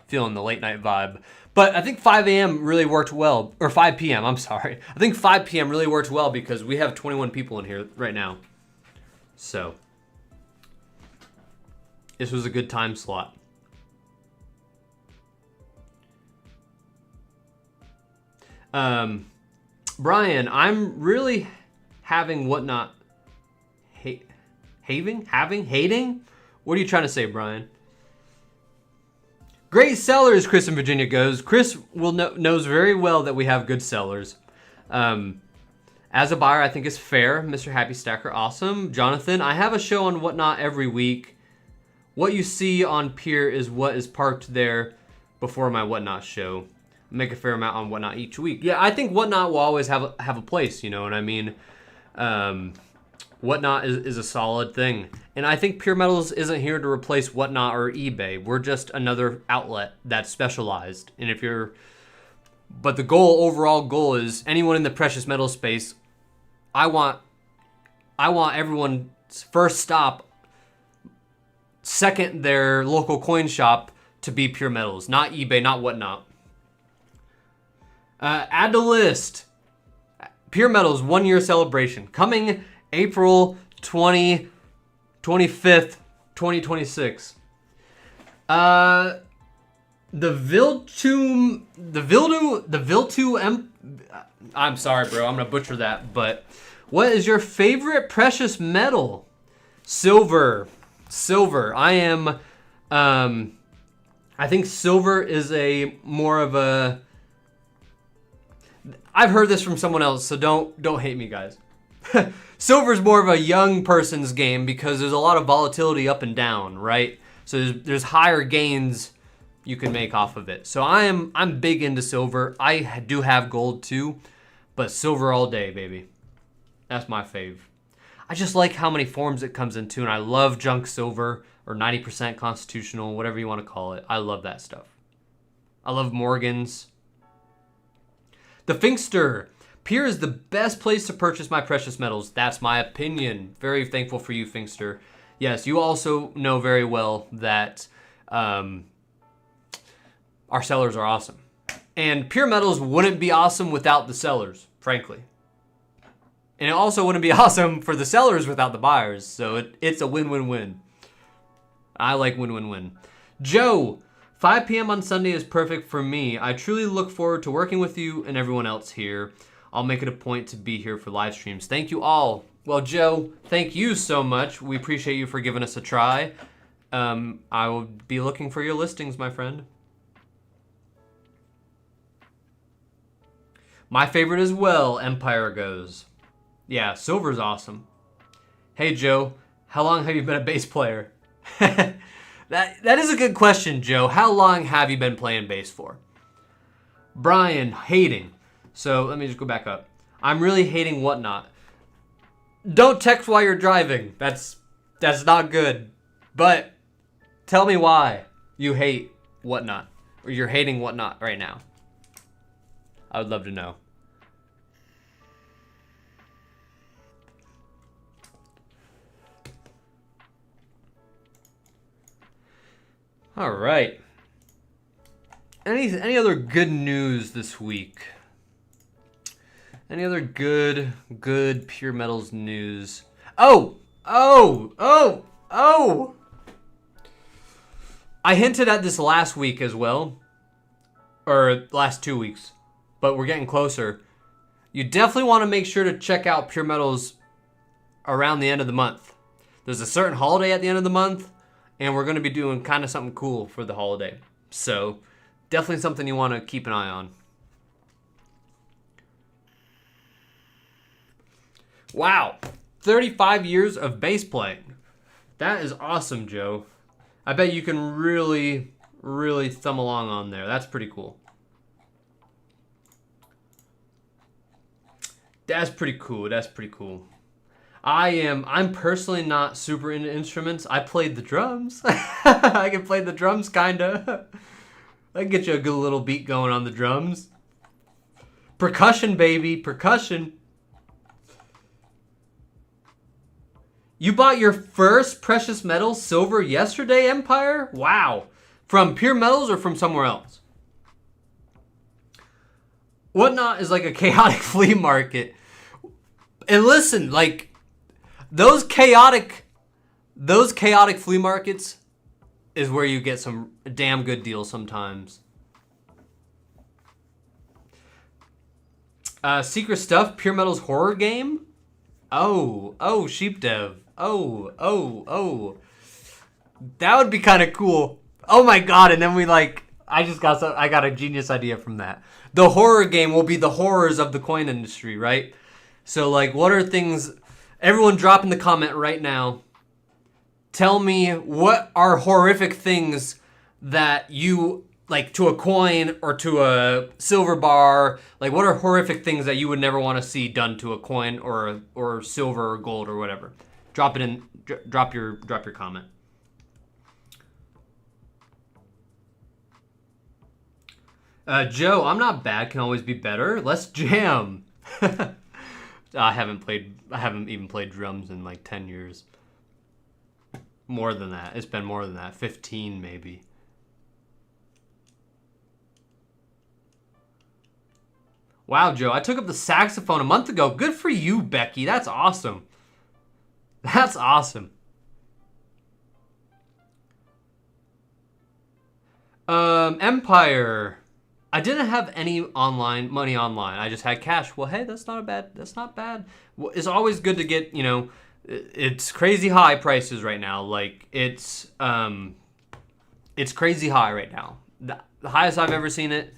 feeling the late night vibe. But I think 5 a.m. really worked well, or 5 p.m., I'm sorry. I think 5 p.m. really worked well because we have 21 people in here right now. So this was a good time slot. Brian, I'm really having whatnot. Hating? What are you trying to say, Brian? Great sellers, Chris in Virginia goes. Chris knows very well that we have good sellers. As a buyer, I think it's fair. Mr. Happy Stacker, awesome. Jonathan, I have a show on Whatnot every week. What you see on Peer is what is parked there before my Whatnot show. Make a fair amount on Whatnot each week. Yeah, I think Whatnot will always have a place, you know what I mean? Whatnot is a solid thing. And I think PeerMetals isn't here to replace Whatnot or eBay. We're just another outlet that's specialized. And but the overall goal is anyone in the precious metal space, I want everyone's first stop, second their local coin shop to be PeerMetals, not eBay, not Whatnot. Add to list. PeerMetals 1 year celebration coming April 25th, 2026. The Viltu I'm sorry, bro. I'm gonna butcher that. But what is your favorite precious metal? Silver. I am. I think silver is more of a. I've heard this from someone else, so don't hate me, guys. Silver's more of a young person's game because there's a lot of volatility up and down, right? So there's higher gains you can make off of it. So I'm big into silver. I do have gold too, but silver all day, baby. That's my fave. I just like how many forms it comes into, and I love junk silver or 90% constitutional, whatever you want to call it. I love that stuff. I love Morgans. The Finkster. Peer is the best place to purchase my precious metals. That's my opinion. Very thankful for you, Finkster. Yes, you also know very well that our sellers are awesome. And PeerMetals wouldn't be awesome without the sellers, frankly. And it also wouldn't be awesome for the sellers without the buyers. So it's a win-win-win. I like win-win-win. Joe, 5 p.m. on Sunday is perfect for me. I truly look forward to working with you and everyone else here. I'll make it a point to be here for live streams. Thank you all. Well, Joe, thank you so much. We appreciate you for giving us a try. I will be looking for your listings, my friend. My favorite as well, Empire goes. Yeah, silver's awesome. Hey, Joe, how long have you been a bass player? That is a good question, Joe. How long have you been playing bass for? Brian, hating. So let me just go back up. I'm really hating Whatnot. Don't text while you're driving. That's not good. But tell me why you hate Whatnot, or you're hating Whatnot right now. I would love to know. All right. Any other good news this week? Any other good PeerMetals news? Oh! I hinted at this last week as well. Or last 2 weeks. But we're getting closer. You definitely want to make sure to check out PeerMetals around the end of the month. There's a certain holiday at the end of the month, and we're going to be doing kind of something cool for the holiday. So, definitely something you want to keep an eye on. Wow, 35 years of bass playing. That is awesome, Joe. I bet you can really, really thumb along on there. That's pretty cool. That's pretty cool. I'm personally not super into instruments. I played the drums. I can play the drums, kinda. I can get you a good little beat going on the drums. Percussion, baby, percussion. You bought your first precious metal silver yesterday, Empire? Wow. From PeerMetals or from somewhere else? Whatnot is like a chaotic flea market. And listen, like, those chaotic flea markets is where you get some damn good deals sometimes. Secret Stuff, PeerMetals horror game? Oh, Sheep Dev. Oh. That would be kind of cool. Oh my god, and then I got a genius idea from that. The horror game will be the horrors of the coin industry, right? So, like, what are things... Everyone drop in the comment right now. Tell me what are horrific things that you... like, to a coin or to a silver bar, like, what are horrific things that you would never want to see done to a coin or silver or gold or whatever? Drop it in. Drop your comment. Joe, I'm not bad. Can always be better. Let's jam. I haven't even played drums in like 10 years. More than that. It's been more than that. 15 maybe. Wow, Joe, I took up the saxophone a month ago. Good for you, Becky. That's awesome. That's awesome. Empire. I didn't have any money online. I just had cash. Well, hey, that's not bad. It's always good to get, it's crazy high prices right now. Like, it's crazy high right now. The highest I've ever seen it.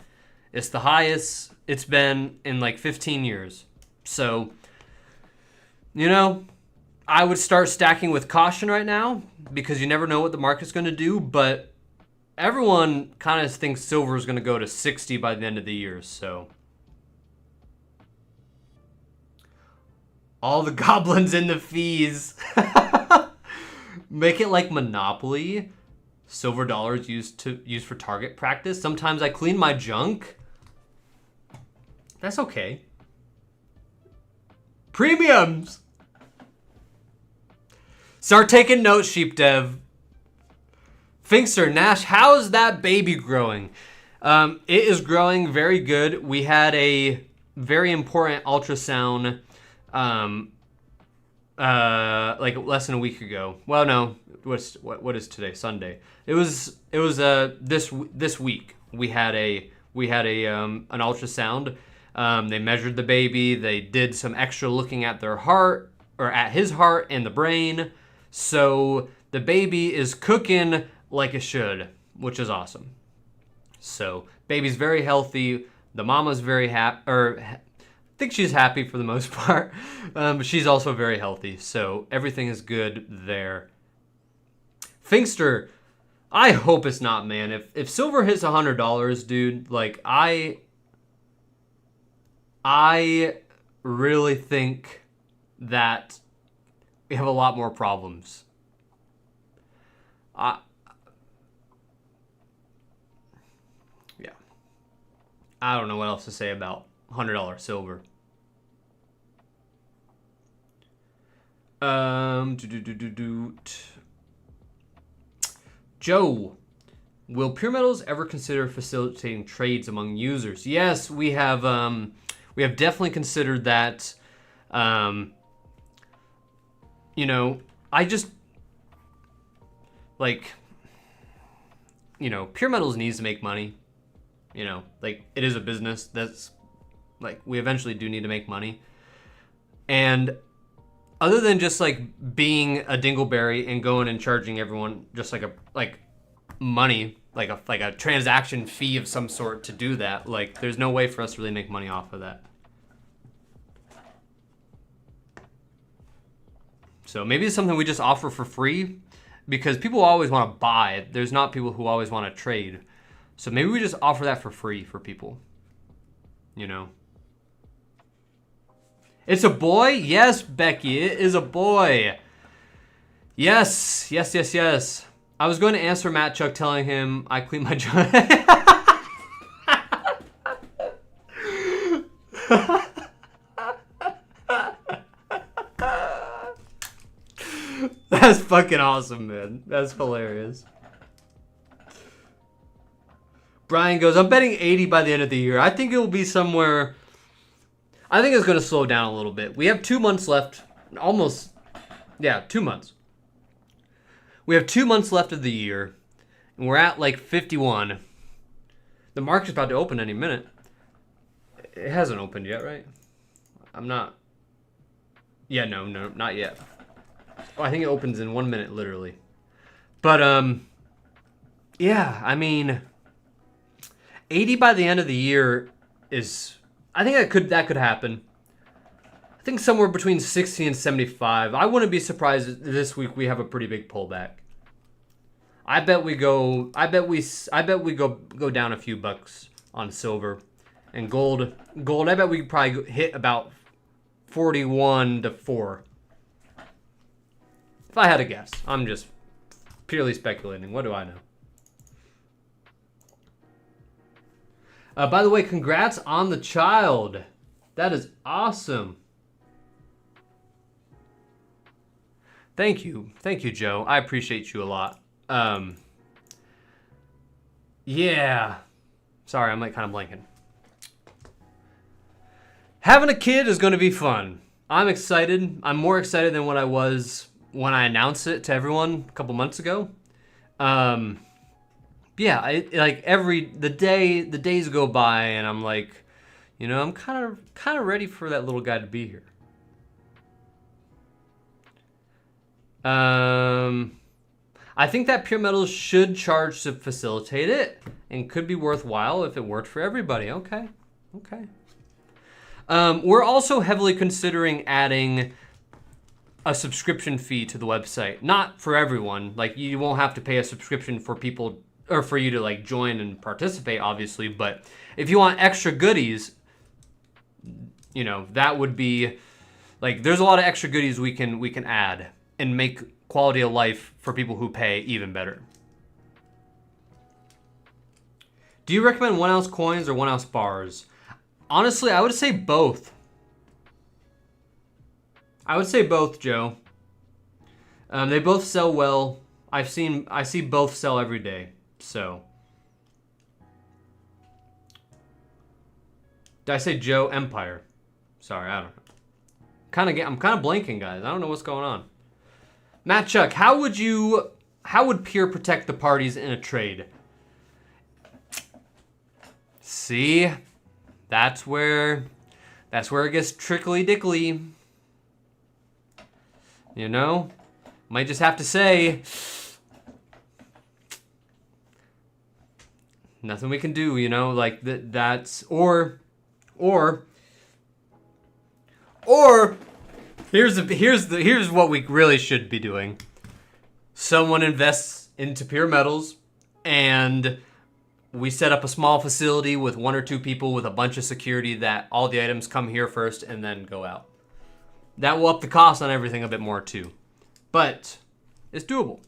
It's the highest it's been in like 15 years. So, I would start stacking with caution right now because you never know what the market's going to do. But everyone kind of thinks silver is going to go to 60 by the end of the year. So, all the goblins in the fees. Make it like Monopoly. Silver dollars used for target practice. Sometimes I clean my junk. That's okay. Premiums. Start taking notes, Sheep Dev. Finkster, Nash, how's that baby growing? It is growing very good. We had a very important ultrasound like less than a week ago. Well, no, what is today? Sunday. It was this week. We had an ultrasound. They measured the baby. They did some extra looking at their heart or at his heart and the brain. So the baby is cooking like it should, which is awesome. So baby's very healthy. The mama's very happy, I think she's happy for the most part. But she's also very healthy. So everything is good there. Finkster, I hope it's not, man. If silver hits $100, dude, like I really think that we have a lot more problems. Yeah. I don't know what else to say about $100 silver. Joe, will PeerMetals ever consider facilitating trades among users? Yes, we have definitely considered that. I just PeerMetals needs to make money. Like, it is a business that's like, we eventually do need to make money. And other than just like being a dingleberry and going and charging everyone just like money, like a transaction fee of some sort to do that, like there's no way for us to really make money off of that. So maybe it's something we just offer for free because people always want to buy. There's not people who always want to trade. So maybe we just offer that for free for people, It's a boy? Yes, Becky, it is a boy. Yes. I was going to answer Matt Chuck telling him I clean my joint. That's fucking awesome, man. That's hilarious. Brian goes, I'm betting 80 by the end of the year. I think it will be somewhere... I think it's going to slow down a little bit. We have 2 months left. Almost. Yeah, 2 months. We have 2 months left of the year. And we're at like 51. The market's about to open any minute. It hasn't opened yet, right? I'm not... Yeah, no, not yet. Oh, I think it opens in 1 minute, literally. But, yeah, I mean... 80 by the end of the year is... I think that could happen. I think somewhere between 60 and 75. I wouldn't be surprised if this week we have a pretty big pullback. I bet we go down a few bucks on silver. And gold, I bet we could probably hit about 41 to 4. If I had to guess. I'm just purely speculating. What do I know? By the way, congrats on the child. That is awesome. Thank you, Joe. I appreciate you a lot. Yeah. Sorry, I'm like kind of blanking. Having a kid is going to be fun. I'm excited. I'm more excited than what I was when I announced it to everyone a couple months ago. Yeah, the days go by and I'm like, you know, I'm kind of ready for that little guy to be here. I think that PeerMetals should charge to facilitate it and could be worthwhile if it worked for everybody. Okay. We're also heavily considering adding a subscription fee to the website. Not for everyone. Like, you won't have to pay a subscription for people or for you to like join and participate, obviously. But if you want extra goodies, you know, that would be like, there's a lot of extra goodies we can add and make quality of life for people who pay even better. Do you recommend 1 ounce coins or 1 ounce bars? Honestly, I would say both. I would say both, Joe. They both sell well. I see both sell every day. So, did I say Joe Empire? Sorry, I don't know. I'm kind of blanking, guys. I don't know what's going on. Matt Chuck, how would Peer protect the parties in a trade? See, that's where it gets trickly dickly. You know, might just have to say, nothing we can do. You know, like that's or here's what we really should be doing. Someone invests into PeerMetals and we set up a small facility with 1 or 2 people with a bunch of security that all the items come here first and then go out. That will up the cost on everything a bit more too. But it's doable.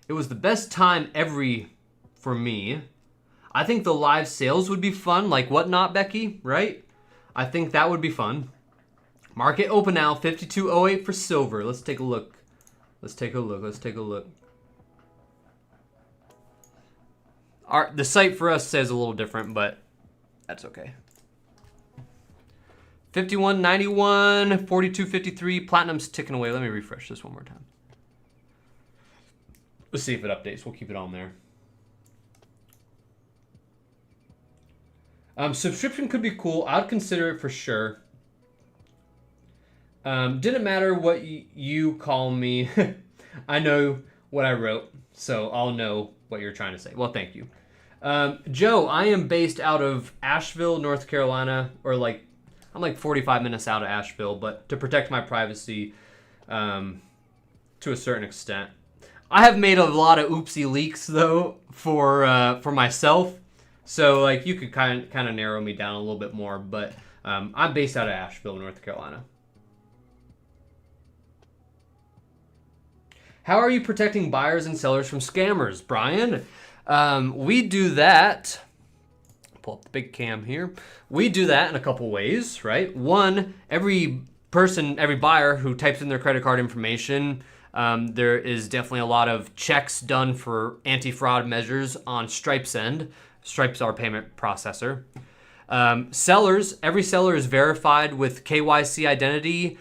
It was the best time ever for me. I think the live sales would be fun, like Whatnot, Becky, right? I think that would be fun. Market open now, 52.08 for silver. Let's take a look. The site for us says a little different, but that's okay. 51.91, 42.53. Platinum's ticking away. Let me refresh this one more time. Let's see if it updates. We'll keep it on there. Subscription could be cool. I'd consider it for sure. Didn't matter what you call me. I know what I wrote, so I'll know what you're trying to say. Well, thank you. Joe, I am based out of Asheville, North Carolina, or like, I'm like 45 minutes out of Asheville, but to protect my privacy, to a certain extent. I have made a lot of oopsie leaks though for myself. So like you could kind of narrow me down a little bit more, but I'm based out of Asheville, North Carolina. How are you protecting buyers and sellers from scammers, Brian? We do that. Pull up the big cam here. We do that in a couple ways, right? One, every buyer who types in their credit card information, there is definitely a lot of checks done for anti-fraud measures on Stripe's end. Stripe's our payment processor. Sellers, every seller is verified with KYC identity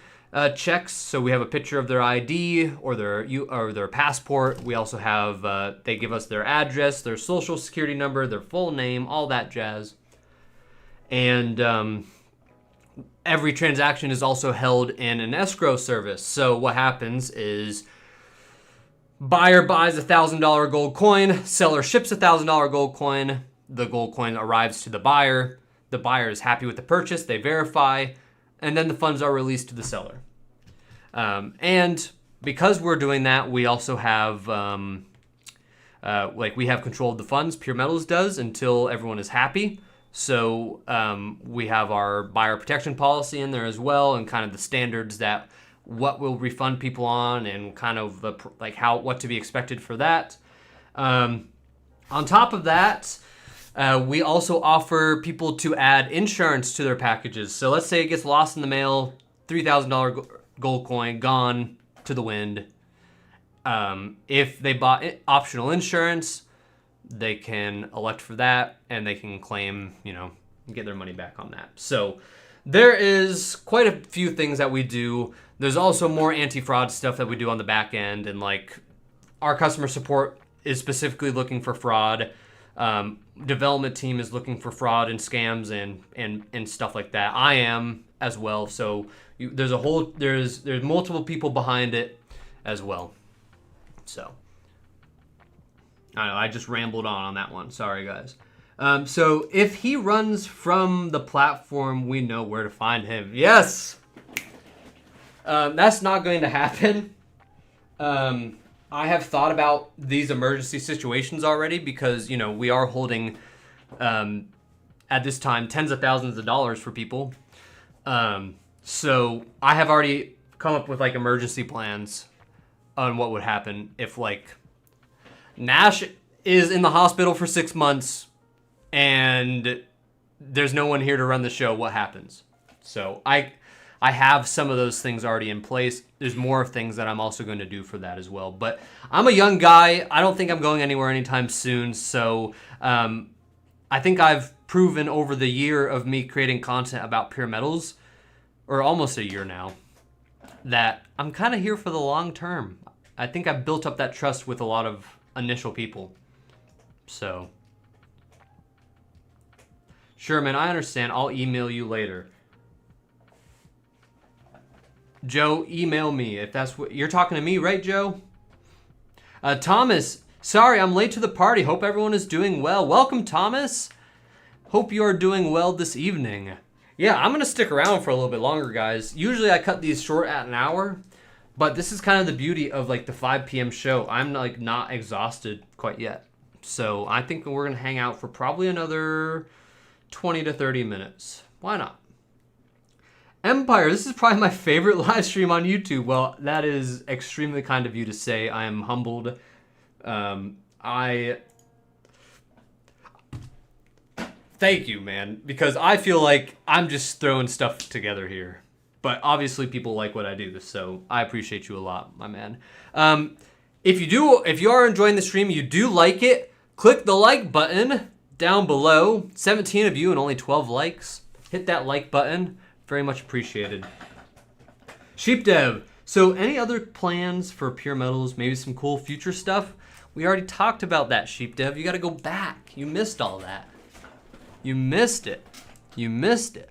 checks. So we have a picture of their ID or their passport. We also have they give us their address, their social security number, their full name, all that jazz. And every transaction is also held in an escrow service. So what happens is buyer buys $1,000 gold coin, seller ships $1,000 gold coin. The gold coin arrives to the buyer. The buyer is happy with the purchase. They verify, and then the funds are released to the seller. And because we're doing that, we also have we have control of the funds. PeerMetals does until everyone is happy. So we have our buyer protection policy in there as well, and kind of the standards that what we'll refund people on, and kind of the what to be expected for that. On top of that, we also offer people to add insurance to their packages. So let's say it gets lost in the mail, $3,000 gold coin gone to the wind. If they bought optional insurance, they can elect for that, and they can claim, get their money back on that. So there is quite a few things that we do. There's also more anti-fraud stuff that we do on the back end, and our customer support is specifically looking for fraud. Development team is looking for fraud and scams and stuff like that. I am as well. So there's multiple people behind it as well. So I know I just rambled on that one. Sorry guys. So if he runs from the platform, we know where to find him. Yes. That's not going to happen. I have thought about these emergency situations already because, we are holding, at this time, tens of thousands of dollars for people. So I have already come up with emergency plans on what would happen if Nash is in the hospital for 6 months and there's no one here to run the show. What happens? So I have some of those things already in place. There's more things that I'm also going to do for that as well. But I'm a young guy. I don't think I'm going anywhere anytime soon. So I think I've proven over the year of me creating content about PeerMetals, or almost a year now, that I'm kind of here for the long term. I think I've built up that trust with a lot of initial people. So, sure, man, I understand. I'll email you later. Joe, email me if that's what you're talking to me, right, Joe? Thomas, sorry, I'm late to the party. Hope everyone is doing well. Welcome, Thomas. Hope you are doing well this evening. Yeah, I'm gonna stick around for a little bit longer, guys. Usually I cut these short at an hour, but this is kind of the beauty of the 5 p.m. show. I'm not exhausted quite yet. So I think we're gonna hang out for probably another 20 to 30 minutes. Why not? Empire, this is probably my favorite live stream on YouTube. Well, that is extremely kind of you to say. I am humbled. Thank you, man, because I feel like I'm just throwing stuff together here. But obviously people like what I do, so I appreciate you a lot, my man. If you are enjoying the stream, you do like it, click the like button down below. 17 of you and only 12 likes. Hit that like button. Very much appreciated. Sheepdev, so any other plans for PeerMetals? Maybe some cool future stuff? We already talked about that, Sheepdev. You got to go back. You missed all that. You missed it. You missed it.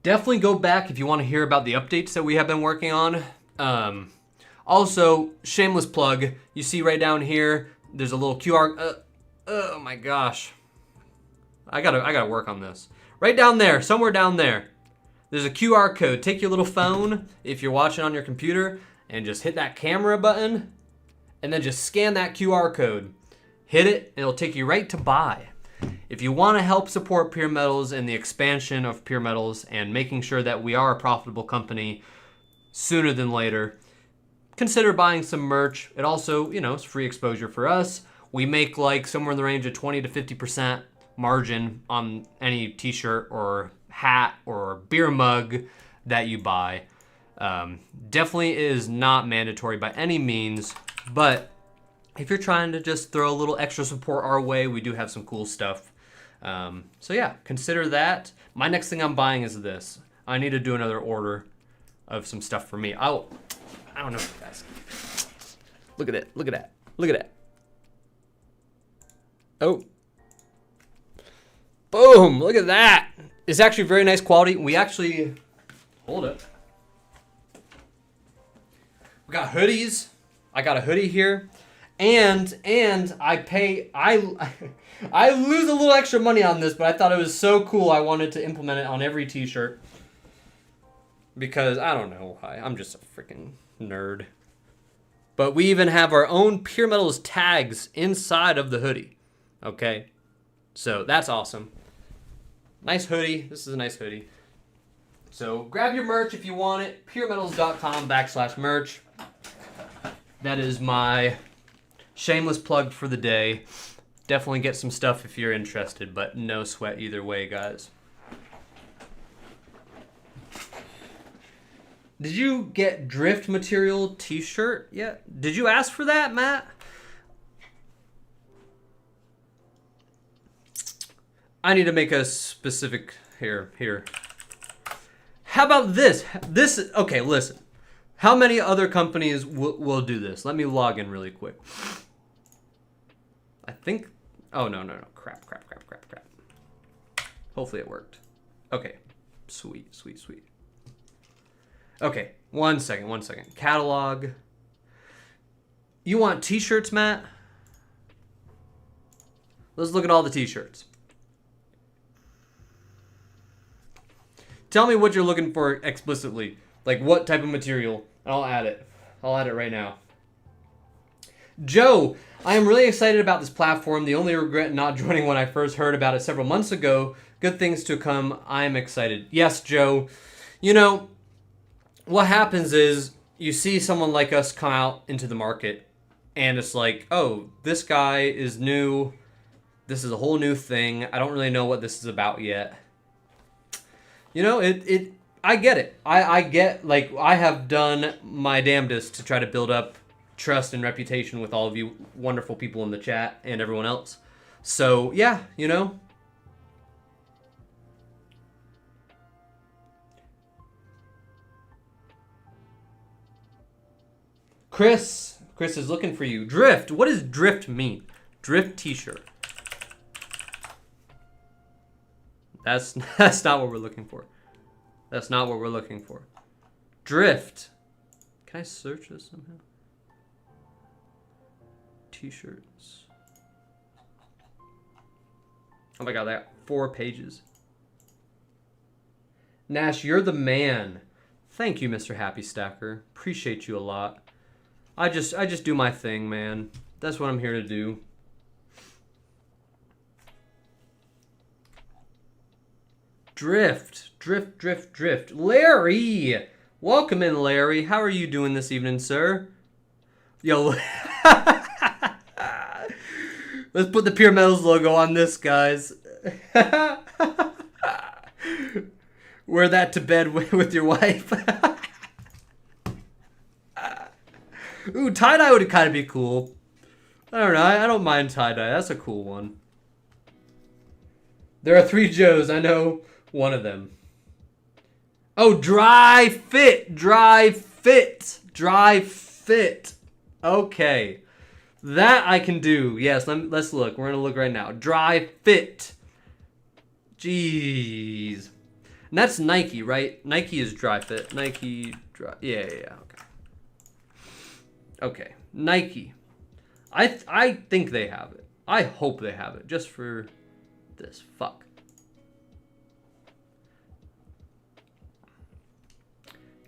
Definitely go back if you want to hear about the updates that we have been working on. Also, shameless plug, you see right down here, there's a little QR, oh my gosh. I gotta work on this. Right down there, somewhere down there, There's a QR code. Take your little phone if you're watching on your computer and just hit that camera button and then just scan that QR code. Hit it and it'll take you right to buy. If you want to help support PeerMetals and the expansion of PeerMetals and making sure that we are a profitable company sooner than later, consider buying some merch. It also, it's free exposure for us. We make like somewhere in the range of 20 to 50% margin on any t-shirt or hat or beer mug that you buy. Definitely is not mandatory by any means, but if you're trying to just throw a little extra support our way, we do have some cool stuff. So yeah, consider that. My next thing I'm buying is this. I need to do another order of some stuff for me. I don't know if you guys. Look at it. Look at that. Look at that. Oh. Boom. Look at that. It's actually very nice quality. We actually, hold it. We got hoodies. I got a hoodie here. And I lose a little extra money on this, but I thought it was so cool I wanted to implement it on every t-shirt. Because I don't know why. I'm just a freaking nerd. But we even have our own PeerMetals tags inside of the hoodie. Okay? So that's awesome. Nice hoodie. This is a nice hoodie. So grab your merch if you want it. PeerMetals.com/merch. That is my shameless plug for the day. Definitely get some stuff if you're interested, but no sweat either way, guys. Did you get drift material t-shirt yet? Did you ask for that, Matt? I need to make a specific here. How about this? Okay, listen. How many other companies will do this? Let me log in really quick. I think, oh, no. Crap. Hopefully it worked. Okay, sweet. Okay, one second. Catalog. You want t-shirts, Matt? Let's look at all the t-shirts. Tell me what you're looking for explicitly. Like what type of material. And I'll add it. I'll add it right now. Joe, I am really excited about this platform. The only regret not joining when I first heard about it several months ago. Good things to come. I'm excited. Yes, Joe. What happens is you see someone like us come out into the market and it's like, oh, this guy is new. This is a whole new thing. I don't really know what this is about yet. I get it. I get, like, I have done my damnedest to try to build up trust and reputation with all of you wonderful people in the chat and everyone else. So, yeah, Chris is looking for you. Drift. What does drift mean? Drift t-shirt. That's not what we're looking for. That's not what we're looking for. Drift. Can I search this somehow? T-shirts. Oh my god, I got 4 pages. Nash, you're the man. Thank you, Mr. Happy Stacker. Appreciate you a lot. I just do my thing, man. That's what I'm here to do. Drift. Larry! Welcome in, Larry. How are you doing this evening, sir? Yo. Let's put the PeerMetals logo on this, guys. Wear that to bed with your wife. Ooh, tie-dye would kind of be cool. I don't know. I don't mind tie-dye. That's a cool one. There are 3 Joes. I know one of them. Oh, dry fit. Okay. That I can do. Yes, let's look. We're going to look right now. Dry fit. Jeez. And that's Nike, right? Nike is dry fit. Nike dry. Yeah. Okay. Okay. Nike. I think they have it. I hope they have it. Just for this. Fuck.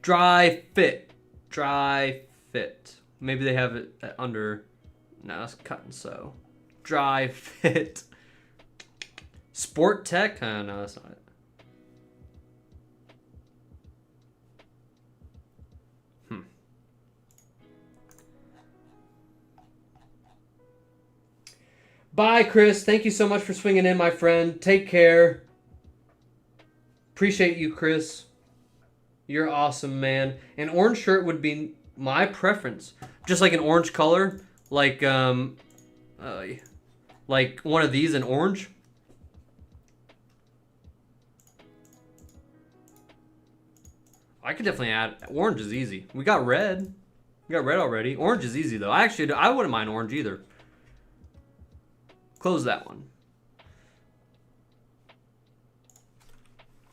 Dry fit. Dry fit. Maybe they have it under. No, that's cut and sew. Dry fit. Sport tech? Oh, no, that's not it. Bye, Chris. Thank you so much for swinging in, my friend. Take care. Appreciate you, Chris. You're awesome, man. An orange shirt would be my preference. Just like an orange color. Like one of these in orange. I could definitely add... Orange is easy. We got red. We got red already. Orange is easy, though. I wouldn't mind orange either. Close that one.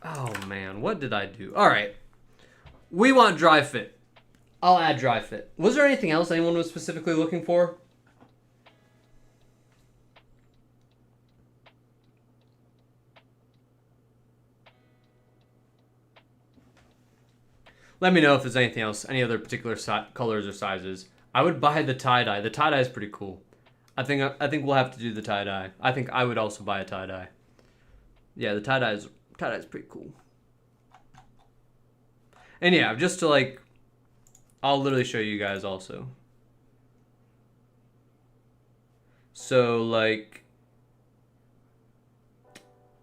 Oh, man. What did I do? All right. We want dry fit. I'll add dry fit. Was there anything else anyone was specifically looking for? Let me know if there's anything else, any other particular colors or sizes. I would buy the tie-dye. The tie-dye is pretty cool. I think we'll have to do the tie-dye. I think I would also buy a tie-dye. Yeah, the tie-dye is pretty cool. And yeah, just to like, I'll literally show you guys also. So like,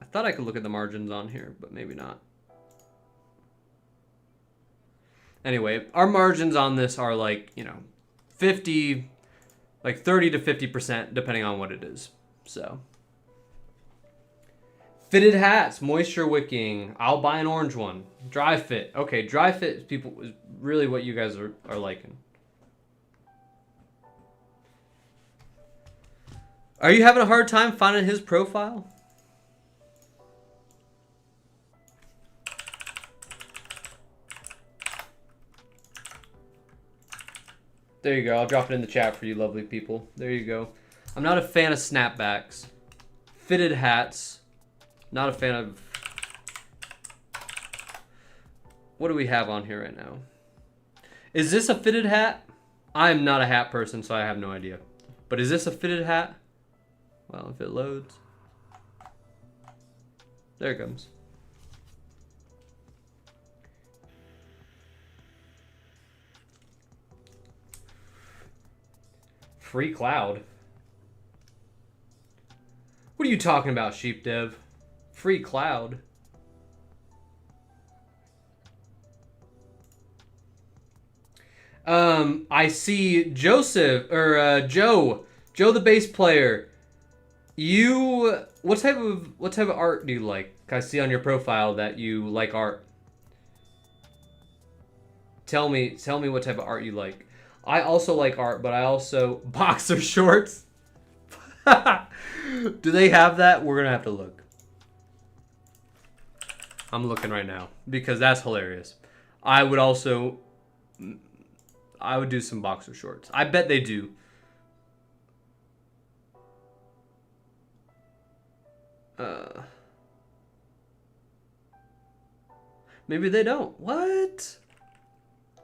I thought I could look at the margins on here, but maybe not. Anyway, our margins on this are like, 50, like 30 to 50%, depending on what it is. So, fitted hats, moisture wicking. I'll buy an orange one. Dry fit. Okay, dry fit is really what you guys are liking. Are you having a hard time finding his profile? There you go. I'll drop it in the chat for you lovely people. There you go. I'm not a fan of snapbacks. Fitted hats. Not a fan of... What do we have on here right now? Is this a fitted hat? I'm not a hat person, so I have no idea. But is this a fitted hat? Well, if it loads. There it comes. Free cloud. What are you talking about, Sheep Dev? Free cloud. I see Joseph or Joe the bass player. What type of art do you like? I see on your profile that you like art. Tell me what type of art you like. I also like art, but I also... Boxer shorts? Do they have that? We're going to have to look. I'm looking right now because that's hilarious. I would do some boxer shorts. I bet they do. Maybe they don't. What?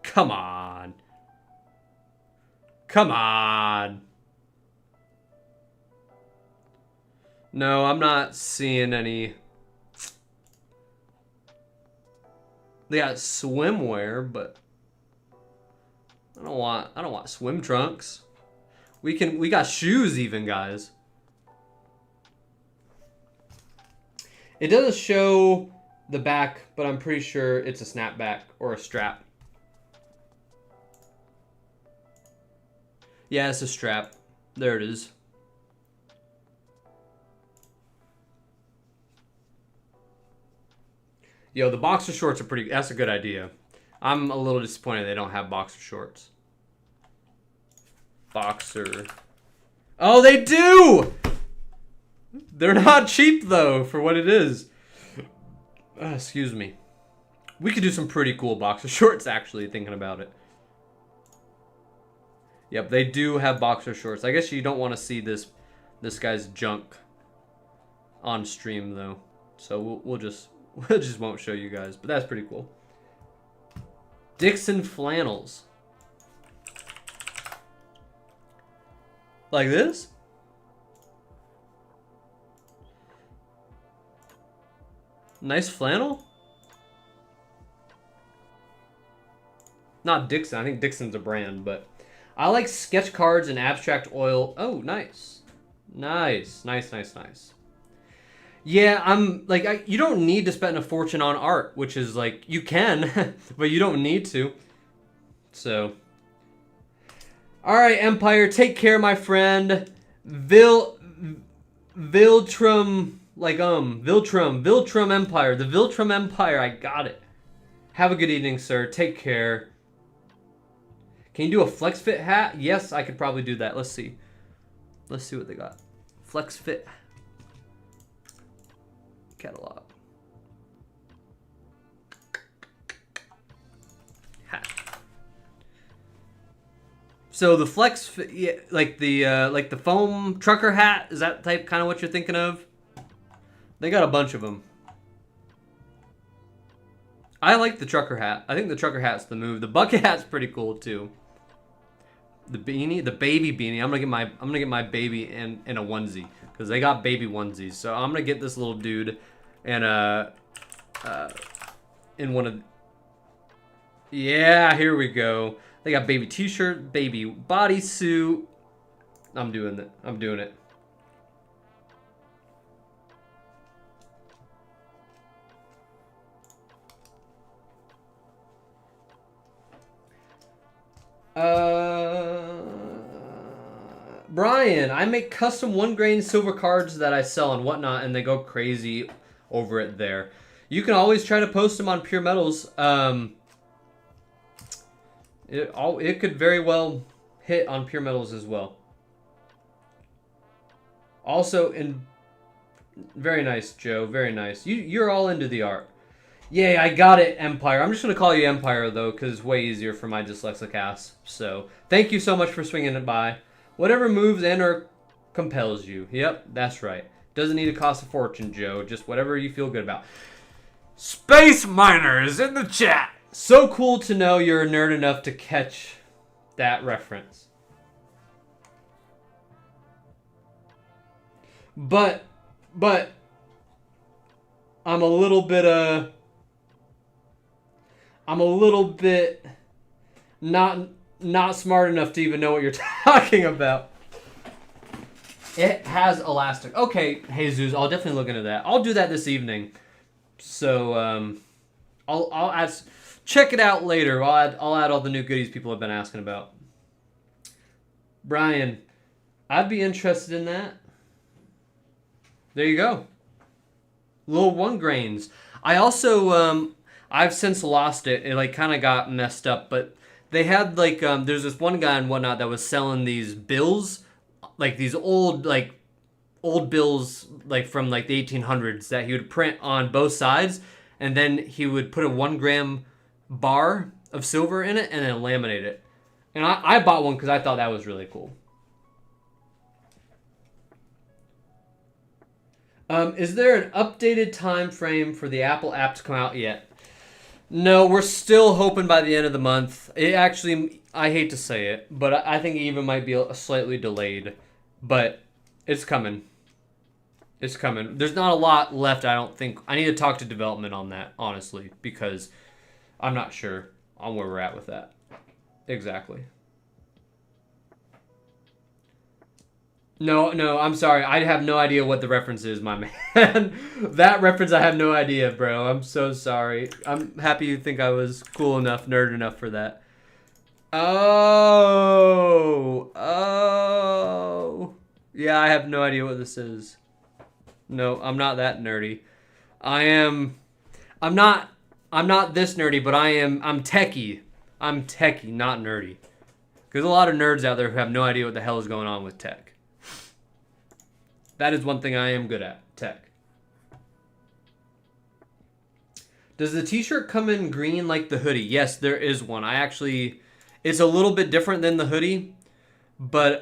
Come on. Come on. No, I'm not seeing any. They got swimwear, but I don't want swim trunks. We got shoes even, guys. It doesn't show the back, but I'm pretty sure it's a snapback or a strap. Yeah, it's a strap. There it is. Yo, the boxer shorts are pretty... That's a good idea. I'm a little disappointed they don't have boxer shorts. Boxer. Oh, they do! They're not cheap, though, for what it is. Excuse me. We could do some pretty cool boxer shorts, actually, thinking about it. Yep, they do have boxer shorts. I guess you don't want to see this guy's junk on stream, though. So we'll just won't show you guys, but that's pretty cool. Dickerson flannels. Like this? Nice flannel? Not Dickerson. I think Dickerson's a brand, but I like sketch cards and abstract oil. Oh, nice. Nice. Nice, nice, nice. Yeah, I'm like, you don't need to spend a fortune on art, which is like, you can, but you don't need to. So, all right, Empire, take care, my friend. Viltrum, Viltrum Empire, the Viltrum Empire, I got it. Have a good evening, sir. Take care. Can you do a flex fit hat? Yes, I could probably do that. Let's see. Let's see what they got. Flex fit catalog. Hat. So the flex fit, yeah, like the foam trucker hat, is that type kind of what you're thinking of? They got a bunch of them. I like the trucker hat. I think the trucker hat's the move. The bucket hat's pretty cool too. The beanie, the baby beanie. I'm gonna get my baby in a onesie because they got baby onesies. So I'm gonna get this little dude, and in one of. Yeah, here we go. They got baby t-shirt, baby bodysuit. I'm doing it. I'm doing it. Brian, I make custom 1-grain silver cards that I sell and whatnot, and they go crazy over it there. You can always try to post them on PeerMetals. It could very well hit on PeerMetals as well. Also, very nice, Joe. Very nice. You're all into the art. Yay, I got it, Empire. I'm just going to call you Empire, though, because it's way easier for my dyslexic ass. So, thank you so much for swinging it by. Whatever moves and or compels you. Yep, that's right. Doesn't need to cost a fortune, Joe. Just whatever you feel good about. Space Miner is in the chat. So cool to know you're a nerd enough to catch that reference. But, I'm a little bit not smart enough to even know what you're talking about. It has elastic. Okay, Jesus, I'll definitely look into that. I'll do that this evening. So I'll ask. Check it out later. I'll add all the new goodies people have been asking about. Brian, I'd be interested in that. There you go. Little 1-grains. I also I've since lost it. It like kind of got messed up, but they had like there's this one guy and whatnot that was selling these bills, like these old bills like from like the 1800s that he would print on both sides, and then he would put a 1-gram bar of silver in it and then laminate it. And I bought one because I thought that was really cool. Is there an updated time frame for the Apple app to come out yet? No, we're still hoping by the end of the month. It actually, I hate to say it, but I think it even might be slightly delayed. But it's coming. It's coming. There's not a lot left, I don't think. I need to talk to development on that, honestly, because I'm not sure on where we're at with that. Exactly. No, I'm sorry. I have no idea what the reference is, my man. That reference, I have no idea, bro. I'm so sorry. I'm happy you think I was cool enough, nerd enough for that. Oh. Yeah, I have no idea what this is. No, I'm not that nerdy. I'm not this nerdy, but I'm techie. I'm techie, not nerdy. There's a lot of nerds out there who have no idea what the hell is going on with tech. That is one thing I am good at, tech. Does the t-shirt come in green like the hoodie? Yes, there is one. It's a little bit different than the hoodie, but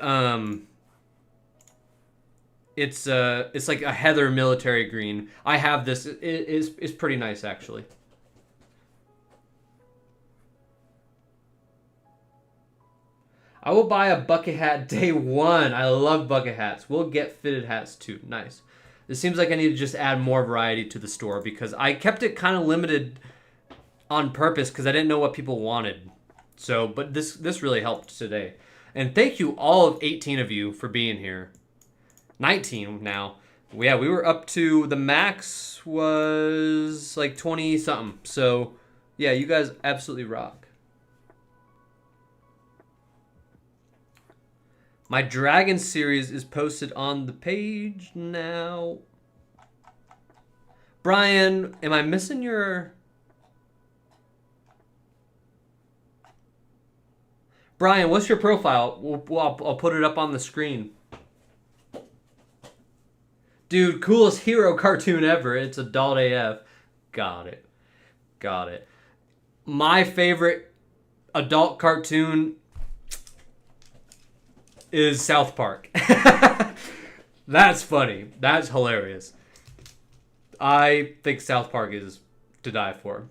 it's like a heather military green. I have this. It's pretty nice, actually. I will buy a bucket hat day one. I love bucket hats. We'll get fitted hats too. Nice. It seems like I need to just add more variety to the store because I kept it kind of limited on purpose because I didn't know what people wanted. So, but this really helped today. And thank you all of 18 of you for being here. 19 now. Yeah, we were up to the max was like 20 something. So, yeah, you guys absolutely rock. My Dragon series is posted on the page now. Brian, am I missing your... Brian, what's your profile? I'll put it up on the screen. Dude, coolest hero cartoon ever. It's adult AF. Got it. Got it. My favorite adult cartoon is South Park. That's funny. That's hilarious. I think South Park is to die for.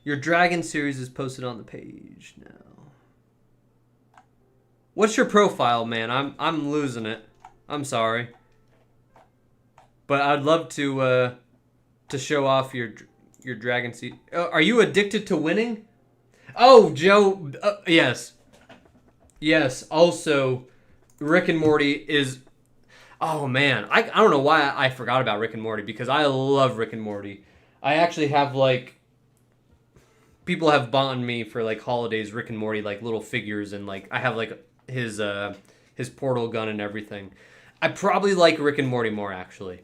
Your Dragon series is posted on the page now. What's your profile, man? I'm losing it. I'm sorry. But I'd love to show off your Dragon series. Are you addicted to winning? Oh, Joe. Yes. Yes, also, Rick and Morty is... Oh, man. I don't know why I forgot about Rick and Morty, because I love Rick and Morty. I actually have, like... People have bought me for, like, holidays, Rick and Morty, like, little figures, and, like, I have, like, his portal gun and everything. I probably like Rick and Morty more, actually.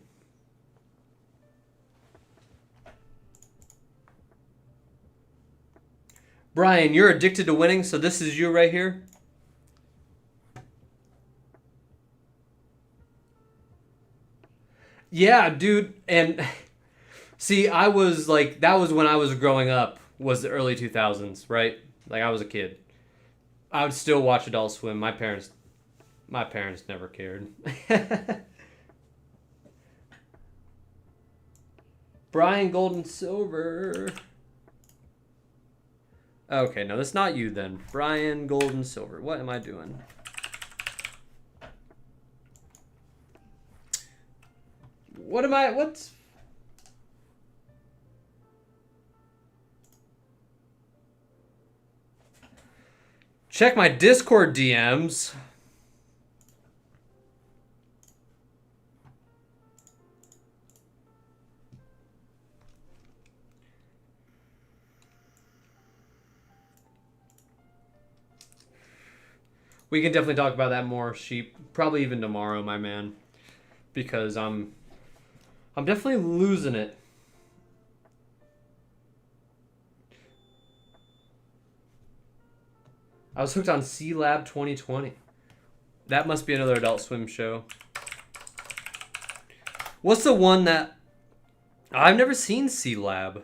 Brian, you're addicted to winning, so this is you right here? Yeah, dude, and see, I was like, that was when I was growing up, was the early 2000s, right? Like, I was a kid. I would still watch Adult Swim. My parents never cared. Brian Gold and Silver. Okay, no, that's not you then. Brian Gold and Silver. What am I doing? What's... Check my Discord DMs. We can definitely talk about that more, Sheep. Probably even tomorrow, my man. Because I'm definitely losing it. I was hooked on C-Lab 2020. That must be another Adult Swim show. What's the one that... I've never seen C-Lab.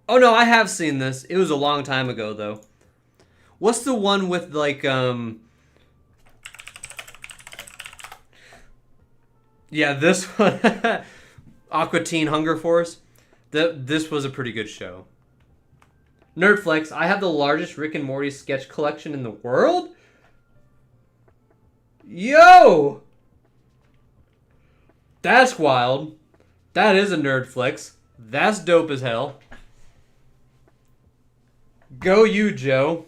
Oh, no, I have seen this. It was a long time ago, though. What's the one with, like, Yeah, this one. Aqua Teen Hunger Force. This was a pretty good show. Nerdflex, I have the largest Rick and Morty sketch collection in the world? Yo! That's wild. That is a Nerdflex. That's dope as hell. Go you, Joe.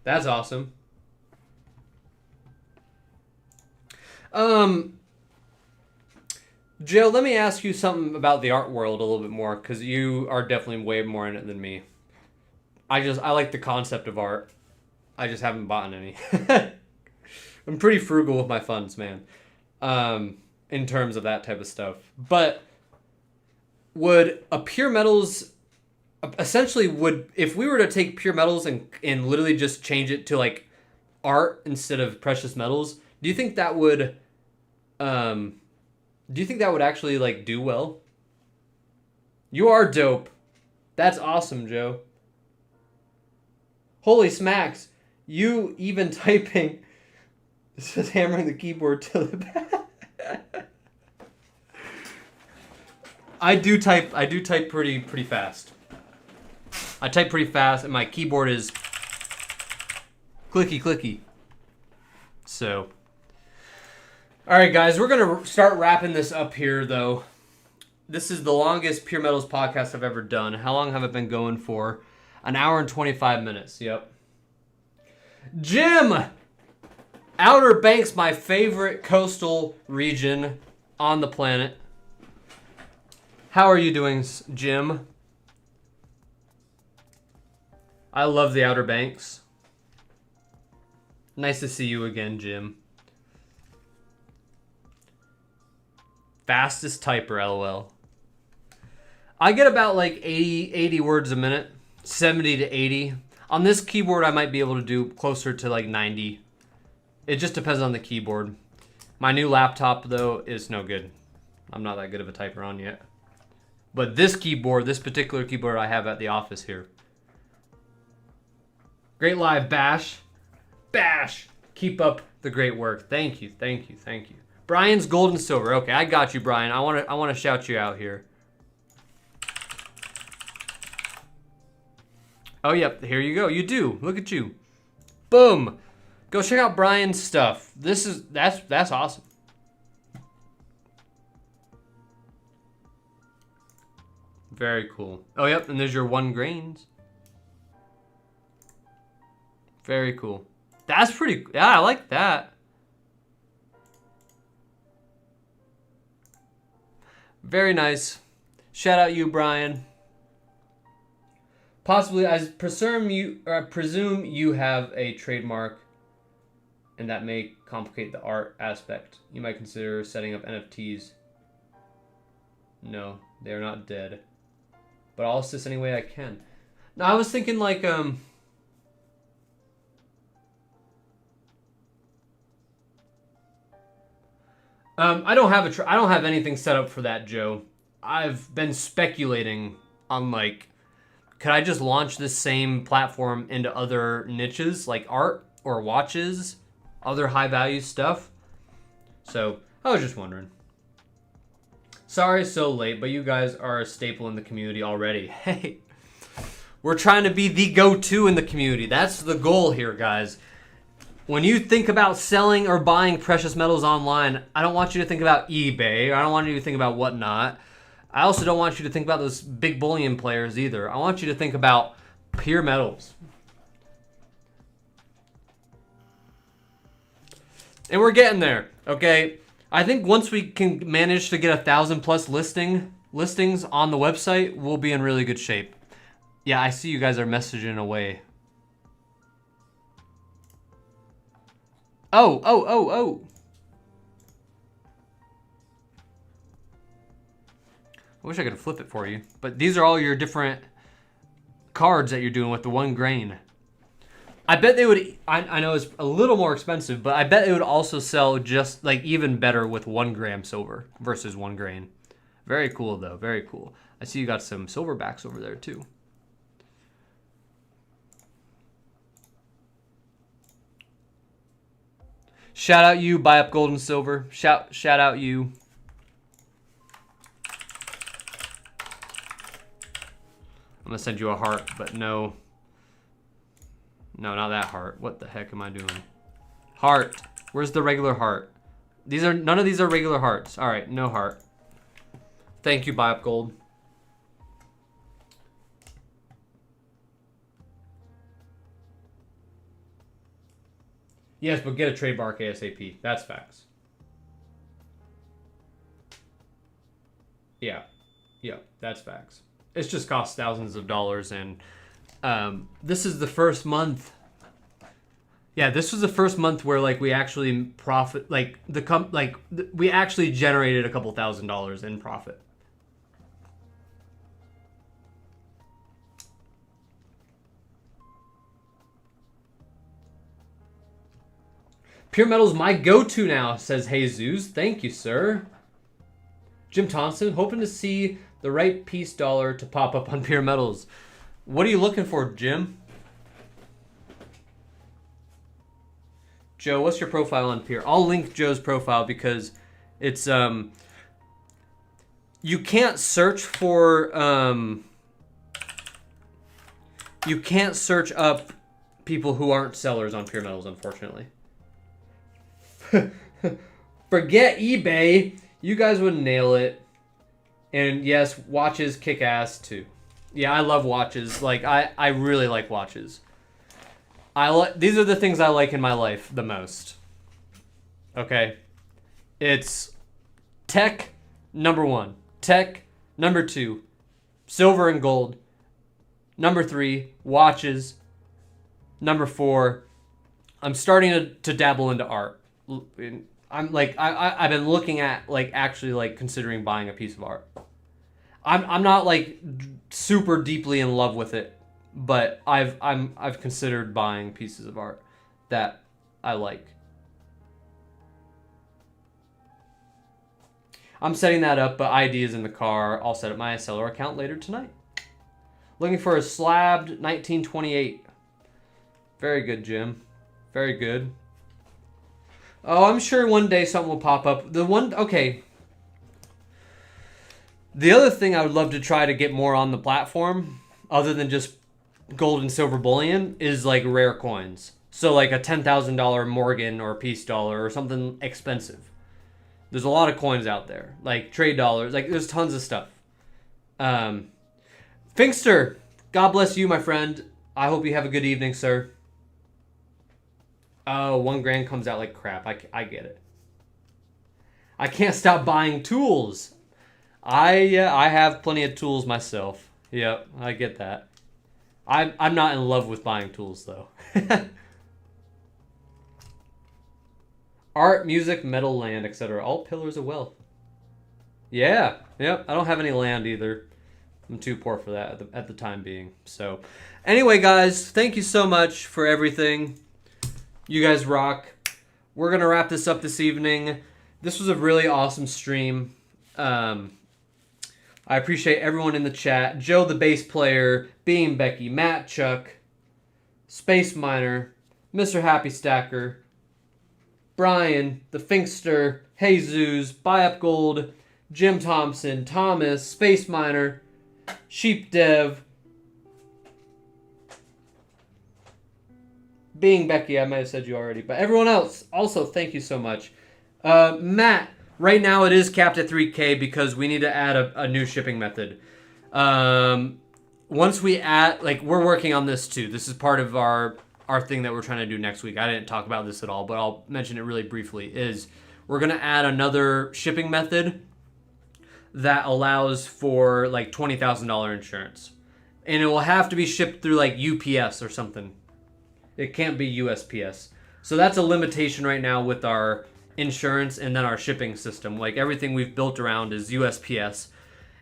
That's awesome. Jill, let me ask you something about the art world a little bit more, because you are definitely way more in it than me. I like the concept of art. I just haven't bought any. I'm pretty frugal with my funds, man. In terms of that type of stuff. But would a PeerMetals... Essentially, if we were to take PeerMetals and literally just change it to, like, art instead of precious metals, do you think that would... Do you think that would actually, like, do well? You are dope. That's awesome, Joe. Holy smacks. You even typing... This is hammering the keyboard till the back. I do type pretty fast. I type pretty fast, and my keyboard is clicky. So, all right, guys, we're gonna start wrapping this up here, though. This is the longest PeerMetals podcast I've ever done. How long have I been going for? An hour and 25 minutes. Yep. Jim! Outer Banks, my favorite coastal region on the planet. How are you doing, Jim? I love the Outer Banks. Nice to see you again, Jim. Fastest typer, LOL. I get about like 80 words a minute. 70 to 80. On this keyboard, I might be able to do closer to like 90. It just depends on the keyboard. My new laptop, though, is no good. I'm not that good of a typer on yet. But this keyboard, this particular keyboard I have at the office here. Great live, Bash. Bash! Keep up the great work. Thank you. Brian's gold and silver. Okay, I got you, Brian. I want to shout you out here. Oh, yep. Here you go. You do. Look at you. Boom. Go check out Brian's stuff. That's awesome. Very cool. Oh, yep. And there's your 1 grains. Very cool. That's pretty. Yeah, I like that. Very nice. Shout out you, Brian. Possibly, I presume you have a trademark, and that may complicate the art aspect. You might consider setting up NFTs. No, they are not dead. But I'll assist any way I can. No, I was thinking like I don't have anything set up for that, Joe. I've been speculating on like, could I just launch this same platform into other niches like art or watches, other high value stuff? So I was just wondering. Sorry it's so late, but you guys are a staple in the community already. Hey, we're trying to be the go-to in the community. That's the goal here, guys. When you think about selling or buying precious metals online, I don't want you to think about eBay. I don't want you to think about whatnot. I also don't want you to think about those big bullion players either. I want you to think about PeerMetals. And we're getting there, okay? I think once we can manage to get 1,000+ listings on the website, we'll be in really good shape. Yeah, I see you guys are messaging away. Oh. I wish I could flip it for you. But these are all your different cards that you're doing with the 1 grain. I bet they would, I know it's a little more expensive, but I bet it would also sell just like even better with 1 gram silver versus 1 grain. Very cool though, very cool. I see you got some silverbacks over there too. Shout out you, buy up gold and silver. Shout out you. I'm gonna send you a heart, but no. No, not that heart. What the heck am I doing? Heart. Where's the regular heart? None of these are regular hearts. All right, no heart. Thank you, buy up gold. Yes, but get a trademark ASAP. That's facts. Yeah, that's facts. It's just cost thousands of dollars, and this is the first month. Yeah, this was the first month where like we actually profit, like we actually generated a couple $1,000s in profit. PeerMetals my go-to now, says Jesus. Thank you, sir. Jim Thompson, hoping to see the right peace dollar to pop up on PeerMetals. What are you looking for, Jim? Joe, what's your profile on Peer? I'll link Joe's profile because it's you you can't search for you can't search up people who aren't sellers on PeerMetals, unfortunately. Forget eBay. You guys would nail it. And yes, watches kick ass too. Yeah, I love watches. Like I really like watches. These are the things I like in my life the most. Okay. It's tech, number 1. Tech, number 2. Silver and gold. Number 3, watches. Number 4, I'm starting to dabble into art. I'm like I've been looking at like actually like considering buying a piece of art. I'm not like super deeply in love with it, but I've considered buying pieces of art that I like. I'm setting that up, but ID is in the car. I'll set up my seller account later tonight. Looking for a slabbed 1928. Very good, Jim. Very good. Oh, I'm sure one day something will pop up. Okay. The other thing I would love to try to get more on the platform, other than just gold and silver bullion, is like rare coins. So like a $10,000 Morgan or Peace dollar or something expensive. There's a lot of coins out there, like trade dollars. Like there's tons of stuff. Finkster, God bless you, my friend. I hope you have a good evening, sir. Oh, $1,000 comes out like crap. I get it. I can't stop buying tools. I have plenty of tools myself. Yep, I get that. I'm not in love with buying tools though. Art, music, metal, land, etc. All pillars of wealth. Yeah, yep. I don't have any land either. I'm too poor for that at the time being. So, anyway, guys, thank you so much for everything. You guys rock. We're gonna wrap this up this evening. This was a really awesome stream. I appreciate everyone in the chat. Joe, the bass player, Beam, Becky, Matt, Chuck, Space Miner, Mr. Happy Stacker, Brian, the Finkster, Jesus, Buy Up Gold, Jim Thompson, Thomas, Space Miner, Sheep Dev, Being Becky, I might have said you already, but everyone else, also thank you so much. Matt, right now it is capped at 3K because we need to add a new shipping method. Once we add, like, we're working on this too. This is part of our thing that we're trying to do next week. I didn't talk about this at all, but I'll mention it really briefly, is we're going to add another shipping method that allows for like $20,000 insurance. And it will have to be shipped through like UPS or something. It can't be USPS. So that's a limitation right now with our insurance and then our shipping system. Like everything we've built around is USPS.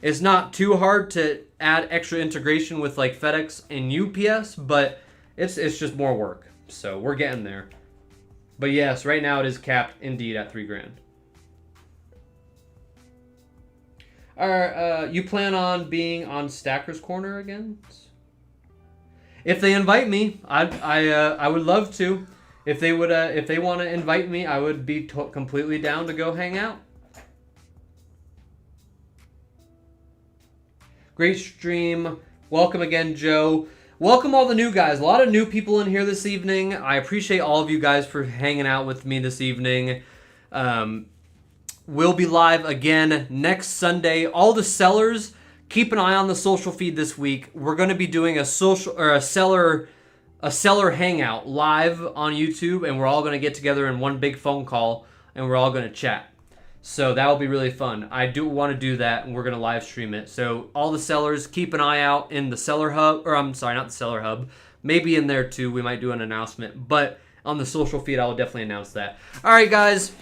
It's not too hard to add extra integration with like FedEx and UPS, but it's just more work. So we're getting there. But yes, right now it is capped indeed at $3,000. You plan on being on Stacker's Corner again? If they invite me, I would love to. If they want to invite me, I would be completely down to go hang out. Great stream. Welcome again, Joe. Welcome all the new guys. A lot of new people in here this evening. I appreciate all of you guys for hanging out with me this evening. We'll be live again next Sunday. All the sellers, keep an eye on the social feed this week. We're going to be doing a seller hangout live on YouTube, and we're all going to get together in one big phone call, and we're all going to chat. So that will be really fun. I do want to do that, and we're going to live stream it. So all the sellers, keep an eye out in the Seller Hub, or I'm sorry, not the Seller Hub. Maybe in there too. We might do an announcement, but on the social feed, I will definitely announce that. All right, guys.